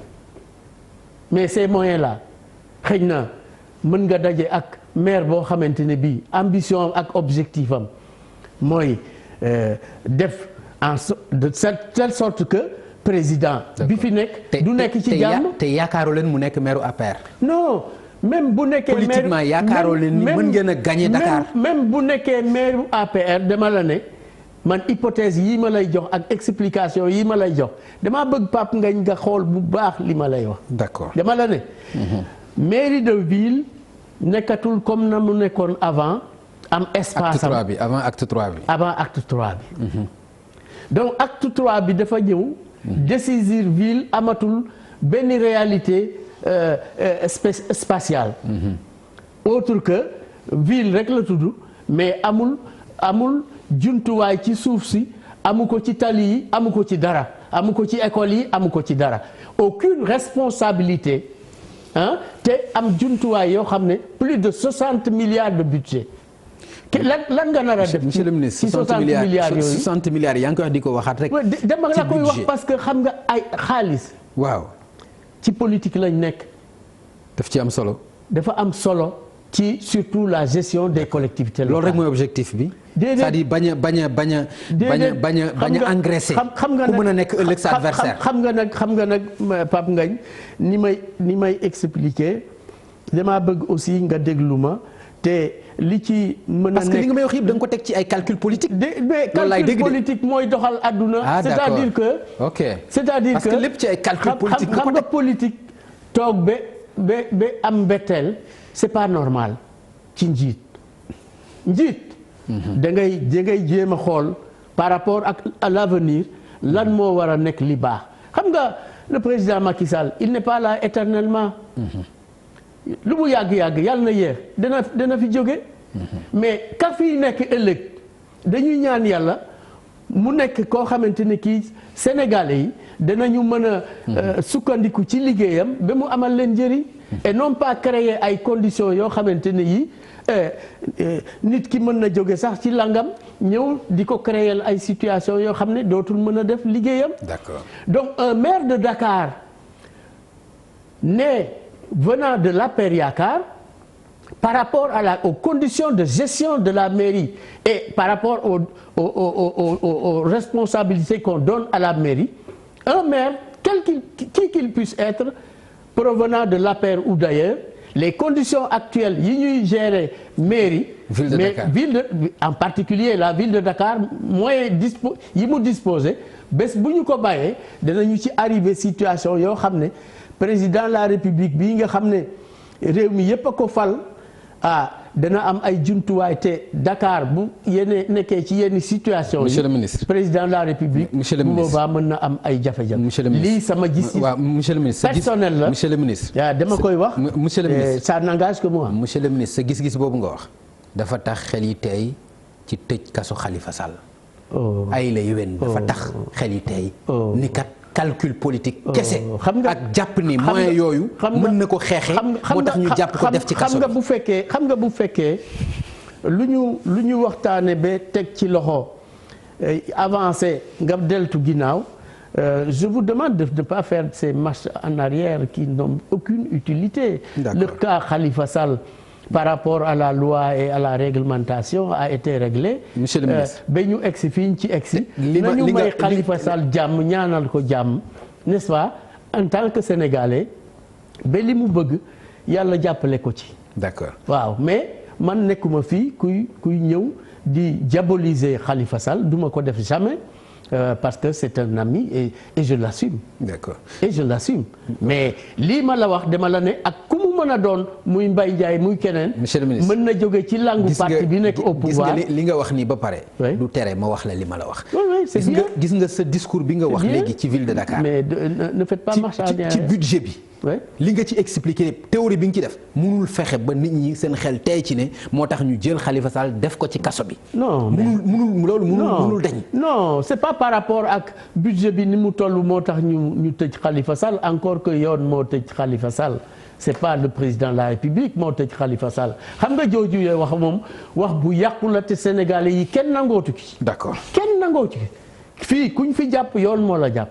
mais ces moyens-là xëy na mën nga daje ak maire boo xamante ne bii ambition ak objectif am mooy def de telle sorte que président bi fi nekk du nekk ci jàmm te yaakaaroo leen mu nekk maire APR. non même bu nekkee maire politiquement yaakaaroo leen ni mën ngeen a gagner Dakar. même bu nekkee maire APR dama la ne man hypothèse yi ma lay jox ak explication yi ma lay jox dama bëgg Pape Ngagne nga xool bu baax li ma lay wax. d'accord dama la ne. mairie de ville nekkatul comme na mu nekkoon avant. am espace am acte 3 bi avant acte 3 bi. avant acte 3 bi. donc acte 3 bi dafa ñëw. décisir ville amatul benn réalité spatiale. Autre que ville rek la tudd mais amul jumtuwaay ci suuf si amu ko ci tali yi amu ko ci dara amu ko ci école yi amu ko ci dara aucune responsabilité te am jumtuwaay yoo xam ne plus de 60 milliards de budget lan nga nar a def. monsieur le ministre 60 milliards yooyu 60 milliards yaa ngi koy wax di ko waxaat rek. dama la koy wax parce que xam nga ay xaalis. waaw ci politique lañ nekk. daf ci am solo. dafa am solo ci surtout la gestion des collectivités locales. loolu rek mooy objectif bi. déedéet c'est-à-dire bañ a engraisser. xam nga ku mën a nekk ëllëg sa adversaire. xam nga nag Pape Ngagne ni may expliquer damaa bëgg aussi nga déglu ma te li ci mën a nekk parce que li nga may wax yëpp da nga ko teg ci ay calcul politique. mais calcul politique mooy doxal àdduna. c'est-à-dire que. ok c'est-à-dire parce que lépp ci ay calcul politique xam nga politique toog ba am mbetteel c'est pas normal ci njiit. da ngay jéem a xool par rapport ak à l'avenir lan moo war a nekk li baax xam nga le président Macky Sall il n'est pas là éternellement. lu mu yàgg-yàgg yàlla na yéex dana fi jóge. mais ka fi nekk ëllëg dañuy ñaan yàlla mu nekk koo xamante ne kii Sénégalais yi danañu mën a sukkandiku ci liggéeyam ba mu amal leen njëriñ. et non pas créer ay conditions yoo xamante ne yi nit ki mën na jóge sax ci langam ñëw di ko créer ay situations yoo xam ne dootul mën a def liggéeyam. D'accord. Donc un maire de Dakar né venant de l'APR Yaakaar par rapport aux conditions de gestion de la mairie et par rapport aux responsabilités qu'on donne à la mairie, un maire, qui qu'il puisse être, provenant de l'APR ou d'ailleurs, les conditions actuelles yi ñuy gérer mairie, en particulier la ville de Dakar, moyens yi mu disposé bés bu ñu ko bàyyee danañu ci arrivé situation yoo xam ne président de la République bii nga xam ne réew mi yépp a ko fal dana am ay jumtuwaay te Dakar bu nekkee ci yenn situation monsieur le ministre président de la République monsieur le ministre bu boobaa mën na am ay jafe-jafe. monsieur le ministre lii sama gis-gis. waaw monsieur le ministre personnel la monsieur le ministre. dama koy wax. monsieur le ministre ça n'engage que moi. monsieur le ministre sa gis-gis boobu nga wax dafa tax xel yi tey ci tëj kaso Khalifa Sall. ay la yéwén dafa tax xel yi tey. ni kat calcul politique kese. xam nga ak jàpp ni moyen yooyu. mën na ko xeexee moo tax ñu jàpp ko def ci kaso bi. xam nga bu fekkee lu ñu waxtaane ba teg ci loxo avancé nga deltu ginnaaw je vous demande de ne pas faire ces marches en arrière qui n'ont aucune utilité. Le cas Khalifa Sall par rapport à la loi et à la réglementation a été réglé. monsieur le ministre ba ñu egsi fii ñu ci egsi. nañu may Khalifa Sall jàmm ñaanal ko jàmm n'est-ce pas en tant que sénégalais ba li mu bëgg yàlla jàppale ko ci. d'accord waaw mais man nekkuma fii kuy ñëw di diaboliser Khalifa Sall duma ko def jamais. Parce que c'est un ami et je l'assume. D'accord. Et je l'assume. Mais lii ma la wax dama la ne ak ku mu mën a doon muy Mbaye Ndiaye muy keneen. monsieur le ministre mën na jóge ci langu parti bi nekk au pouvoir. gis nga li nga wax nii ba pare. du tere ma wax la li ma la wax. oui c'est bien gis nga sa discours bi nga wax léegi ci ville de Dakar. mais ne faites pas marche arrière ci budget bi. li nga ci expliqué théorie bi nga ci def mënul fexe ba nit ñi seen xel tey ci ne moo tax ñu jël Khalifa Sall def ko ci kaso bi. non mënul dañ. non c'est pas par rapport ak budget bi ni mu toll moo tax ñu tëj Khalifa Sall encore que yoon moo tëj Khalifa Sall c'est pas le président de la République moo tëj Khalifa Sall xam nga jooju yooyu wax moom wax bu yàqu la te Sénégalais yi kenn nangootu ki. d'accord kenn nangootu ki fii kuñ fi jàpp yoon moo la jàpp.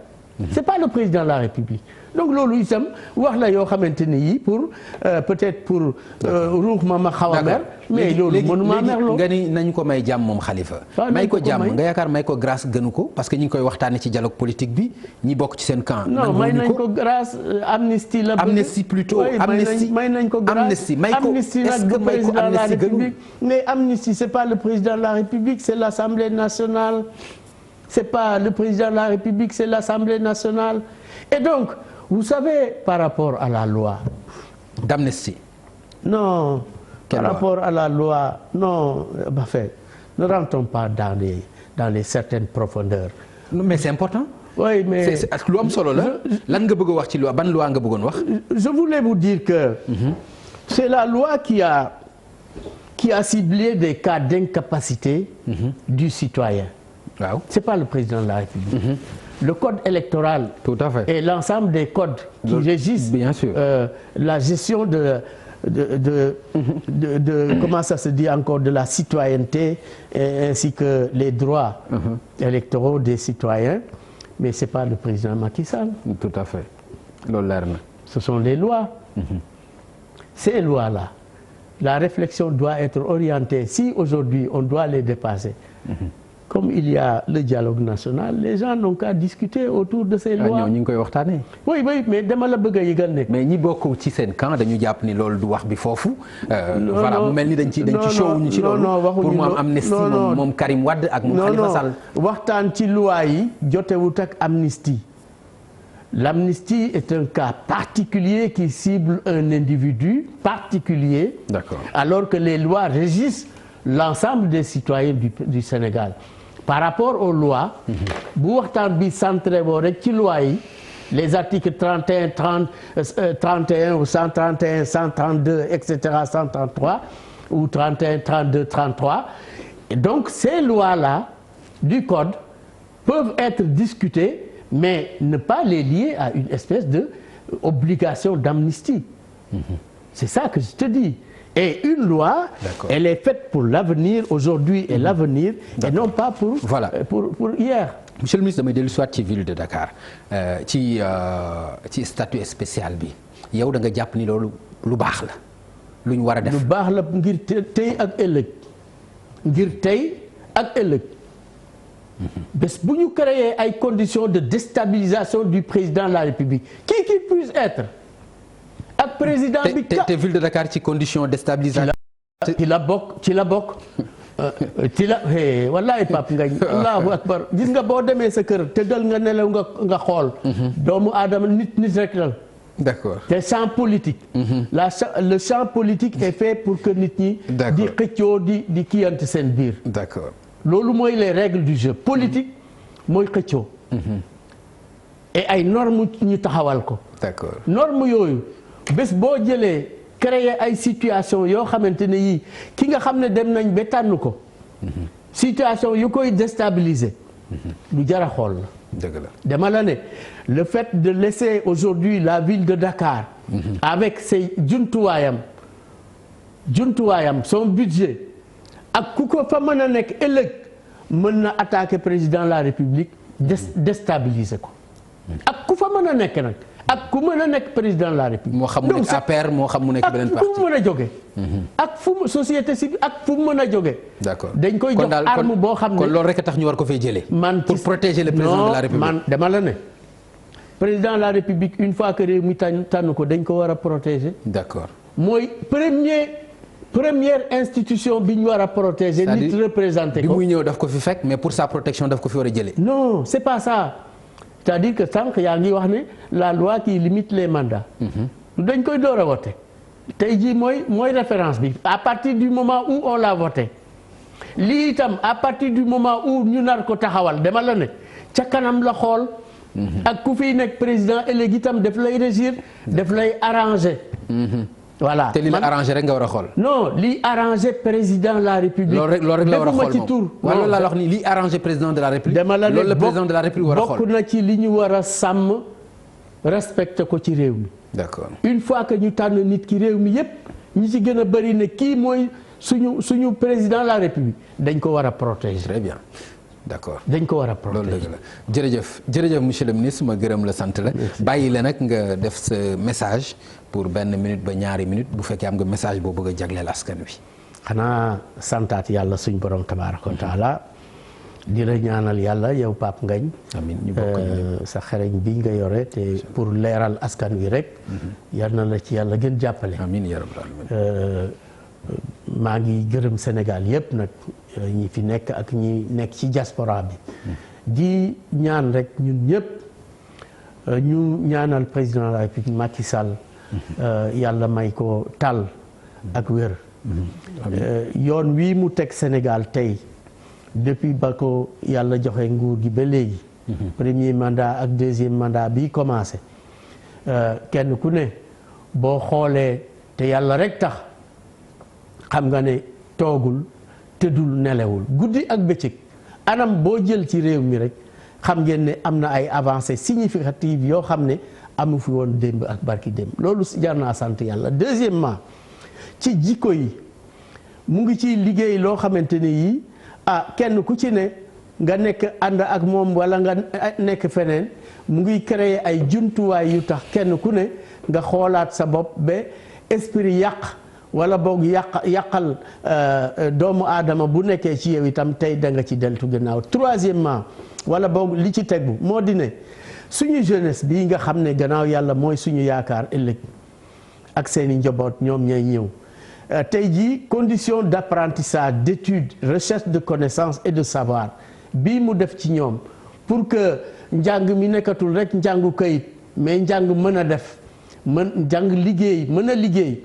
c'est pas le président de la République. donc loolu itam wax la yoo xamante ni yii pour peut-être pour ruux ma xaw a mer. mais loolu mënuma merloo nga ni nañ ko may jàmm moom Khalifa. may ko jàmm nga yaakaar may ko grâce gënu ko parce que ñi ngi koy waxtaanee ci dialogue politique bi ñi bokk ci seen camp. non may nañ ko grâce amnistie la. amnistie plutôt amnistie may nañ ko grâce amnistie may ko est-ce que may ko amnistie gënu. mais amnistie c'est pas le président de la République c'est l'Assemblée nationale. c'est pas le président de la République c'est l'Assemblée nationale et donc. Vous savez, par rapport à la loi. D'amnistie. Non. Quelle par loi? rapport à la loi, non. En fait, ne rentrons pas dans les certaines profondeurs. Non, mais c'est important. oui mais c'est lu am solo la. lan nga bëgg a wax ci loi ban loi nga bëggoon wax. je voulais vous dire que. c'est la loi qui a ciblé des cas d'incapacité du citoyen. waaw c'est pas le président de la République. Le code électoral. Tout à fait. Et l'ensemble des codes qui régissent bien sûr. La gestion de comment ça se dit encore, de la citoyenneté ainsi que les droits électoraux des citoyens, mais c'est pas le président Macky Sall. Tout à fait loolu leer na. Ce sont les lois. Ces lois-là, la réflexion doit être orientée. Si aujourd'hui on doit les dépasser, comme il y a le dialogue national, les gens n'ont qu'à discuter autour de ces lois. ñoo ñu ngi koy waxtaanee. oui mais dama la bëgg a yëgal ne. mais ñi bokk ci seen camp dañu jàpp ni loolu du wax bi foofu. voilà mu mel ni dañ ci show ñu ci loolu. pour mu am amnistie moom Karim Wade ak moom Khalifa Sall. waxtaan ci loi yi jotewut ak amnistie. L'amnistie est un cas particulier qui cible un individu particulier. D'accord. Alors que les lois régissent l'ensemble des citoyens du Sénégal. Par rapport aux lois, bu waxtaan bi centré boo rek ci loi yi les articles 31 31 ou 131 132 etc. 133 ou 31 32 33 et donc ces lois-là du code peuvent être discutées mais ne pas les lier à une espèce de obligation d'amnistie. C'est ça que je te dis. Et une loi, elle est faite pour l'avenir aujourd'hui et l'avenir et non pas pour hier. Monsieur le ministre damay dellu soit ci ville de Dakar ci statut spécial bi yow da nga jàpp ni loolu lu baax la lu ñu war a def. lu baax la ngir tey ak ëllëg ngir tey ak ëllëg bés bu ñu créer ay conditions de déstabilisation du président de la République qui puisse être. ak président bi te ville de Dakar ci condition déstabilisation. ci la bokk wallahi Pape Ngagne allahu akbar gis nga boo demee sa kër tëddal nga nelaw nga xool. doomu aadama nit rek la. d'accord te champ politique. le champ politique est fait pour que nit ñi. di xëccoo di kiyante seen biir. d'accord loolu mooy les règles du jeu politique mooy xëccoo. et ay normes ñu taxawal ko. d'accord normes yooyu. bés boo jëlee créer ay situation yoo xamante ne yii ki nga xam ne dem nañ ba tànn ko situation yu koy déstabiliser lu jar a xool la. dëgg la dama la ne le fait de laisser aujourd'hui la ville de Dakar avec ses jumtuwaayam son budget ak ku ko fa mën a nekk ëllëg mën na attaquer président de la République déstabiliser ko ak ku fa mën a nekk nag ak ku mën a nekk président de la République. moo xam mu nekk APR moo xam mu nekk beneen parti ak fu mu mën a jóge. ak fu mu société civile ak fu mu mën a jóge. d'accord dañ koy jox arme boo xam ne kon loolu rek a tax ñu war ko fay jëlee. pour protéger le président de la République. man dama la ne président de la République une fois que réew mi tànn ko dañ ko war a protéger. d'accord mooy première institution bi ñu war a protéger. nit représenté ko bi muy ñëw daf ko fi fekk mais pour sa protection daf ko fi war a jëlee. non c'est pas ça. c'est-à-dire que sànq yaa ngi wax ne la loi qui limite les mandats. dañ koy door a voté. tey jii mooy référence bi à partir du moment où on l'a voté lii itam à partir du moment où ñu nar ko taxawal dama la ne ca kanam la xool. ak ku fiy nekk président ëllëg itam daf lay régir daf lay arranger. voilà te li la arrangé rek nga war a xool. non li arrangé président de la République. loolu rek la war a xool moom wala loolu laa wax ni li arrangé président de la République. dama la ne loolu la président de la République war a xool bokk na ci li ñu war a sàmm respecté ko ci réew mi. d'accord une fois que ñu tànn nit ki réew mi yépp ñi ci gën a bari ne kii mooy suñu président de la République dañ ko war a protéger. très bien. d'accord dañ ko war a protéger loolu dëgg la jërëjëf monsieur le ministre ma gërëm la sant la. bàyyi la nag nga def sa message pour benn minute ba ñaari minute bu fekkee am nga message boo bëgg a jagleel askan wi. xanaa santaat yàlla suñ borom tabaaraka wa taala di la ñaanal yàlla yow Pape Ngagne. amiin ñu bokk sa xereñ bi nga yore te pour leeral askan wi rek. yal na la ci yàlla gën jàppale. amiin yaa rabbal aalamiin. maa ngi gërëm Sénégal yépp nag ñi fi nekk ak ñi nekk ci diaspora bi. di ñaan rek ñun ñëpp ñu ñaanal président de la République Macky Sall. yàlla may ko tal ak wér. yoon wii mu teg Sénégal tey depuis ba ko yàlla joxe nguur gi ba léegi premier mandat ak deuxième mandat bi commencé kenn ku ne boo xoolee te yàlla rek tax xam nga ne toogul tëddul nelewul guddi ak bëccëg anam boo jël ci réew mi rek xam ngeen ne am na ay avancées significatives yoo xam ne amu fi woon démb ak barki démb loolu jar naa sant yàlla. deuxièmement ci jikko yi mu ngi ci liggéey loo xamante ne yii kenn ku ci ne nga nekk ànd ak moom walla nga nekk feneen mu ngi créer ay jumtuwaay yu tax kenn ku ne nga xoolaat sa bopp ba esprit yàq walla boog yàqal doomu aadama bu nekkee ci yow itam tey da nga ci deltu gannaaw. troisièmement walla boog li ci tegu moo di ne suñu jeunesse bii nga xam ne gannaaw yàlla mooy suñu yaakaar ëllëg ak seeni njaboot ñoom ñooy ñëw tey jii condition d'apprentissage d'étude recherche de connaissances et de savoir bii mu def ci ñoom pour que njàng mi nekkatul rek njàngu kayit mais njàng mën a def njàng liggéey mën a liggéey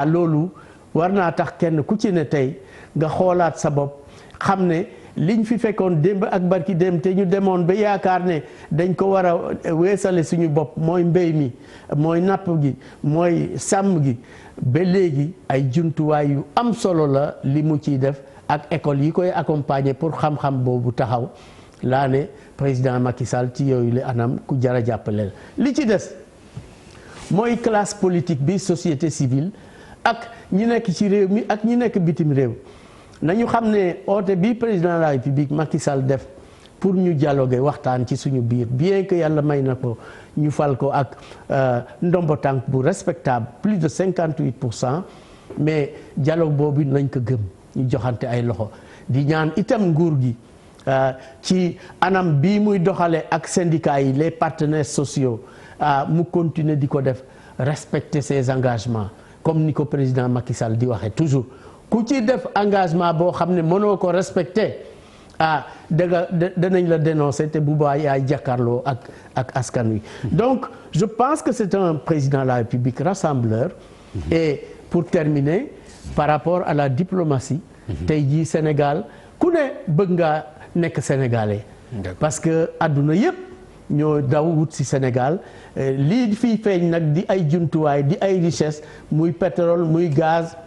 loolu war naa tax kenn ku ci ne tey nga xoolaat sa bopp xam ne liñ fi fekkoon démb ak barki démb te ñu demoon ba yaakaar ne dañ ko war a weesale suñu bopp mooy mbéy mi mooy napp gi mooy sàmm gi ba léegi ay jumtuwaay yu am solo la li mu ciy def ak école yi koy accompagner pour xam-xam boobu taxaw laa ne président Macky Sall ci yooyu la anam ku jar a jàppale la li ci des mooy classe politique bi société civile ak ñi nekk ci réew mi ak ñi nekk bitim réew nañu xam ne oote bi président de la République Macky Sall def pour ñu dialoguer waxtaan ci suñu biir bien que yàlla may na ko ñu fal ko ak ndombo tànk bu respectable plus de 58%, mais dialogue boobu nañ ko gëm ñu joxante ay loxo di ñaan itam nguur gi ci anam bii muy doxale ak syndicats yi les partenaires sociaux mu continuer di ko def respecter ses engagements comme ni ko président Macky Sall di waxee toujours ku ci def engagement boo xam ne mënoo ko respecter danañ la dénoncer te bu baax yaay jàkkaarloo ak askan wi. Donc je pense que c'est un président de la République rassembleur. Et pour terminer par rapport à la diplomatie. tey jii Sénégal ku ne bëgg nga nekk sénégalais. parce que adduna yépp ñoo daw wut ci Sénégal lii fii feeñ nag di ay jumtuwaay di ay richesse muy pétrole muy gaz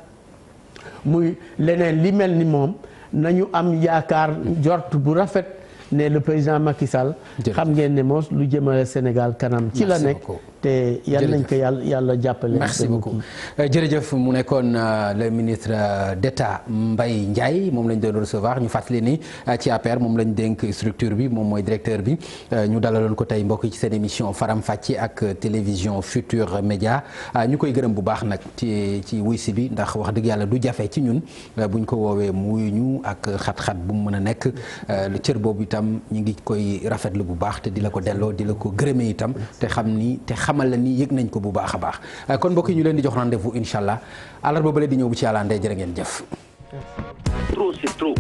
muy leneen li mel ni moom nañu am yaakaar njort bu rafet ne le président Macky Sall xam ngeen ne moos lu jëmale Sénégal kanam ci la nekk te yal nañ ko yàlla jàppale. merci beaucoup jërëjëf mu nekkoon le ministre d'État Mbaye Ndiaye moom lañ doon recevoir ñu fàttali ni ci APR moom lañ dénk structure bi moom mooy directeur bi ñu dalaloon ko tey mbokk ci seen émission Faram Facce ak télévision Futur Média ñu koy gërëm bu baax nag ci wuy si bi ndax wax dëgg yàlla du jafe ci ñun buñ ko woowee muy ñu ak xat-xat bu mu mën a nekk le cër boobu itam ñu ngi koy rafetlu bu baax te di la ko delloo di la ko gërëmee itam te xam ni te xamal la ni yëg nañ ko bu baax a baax kon mbokk yi ñu leen di jox rendez-vous incha allah àllarba bële di ñëw bu ci yàlla ndey jërë ngeen jëf. Trop c'est trop.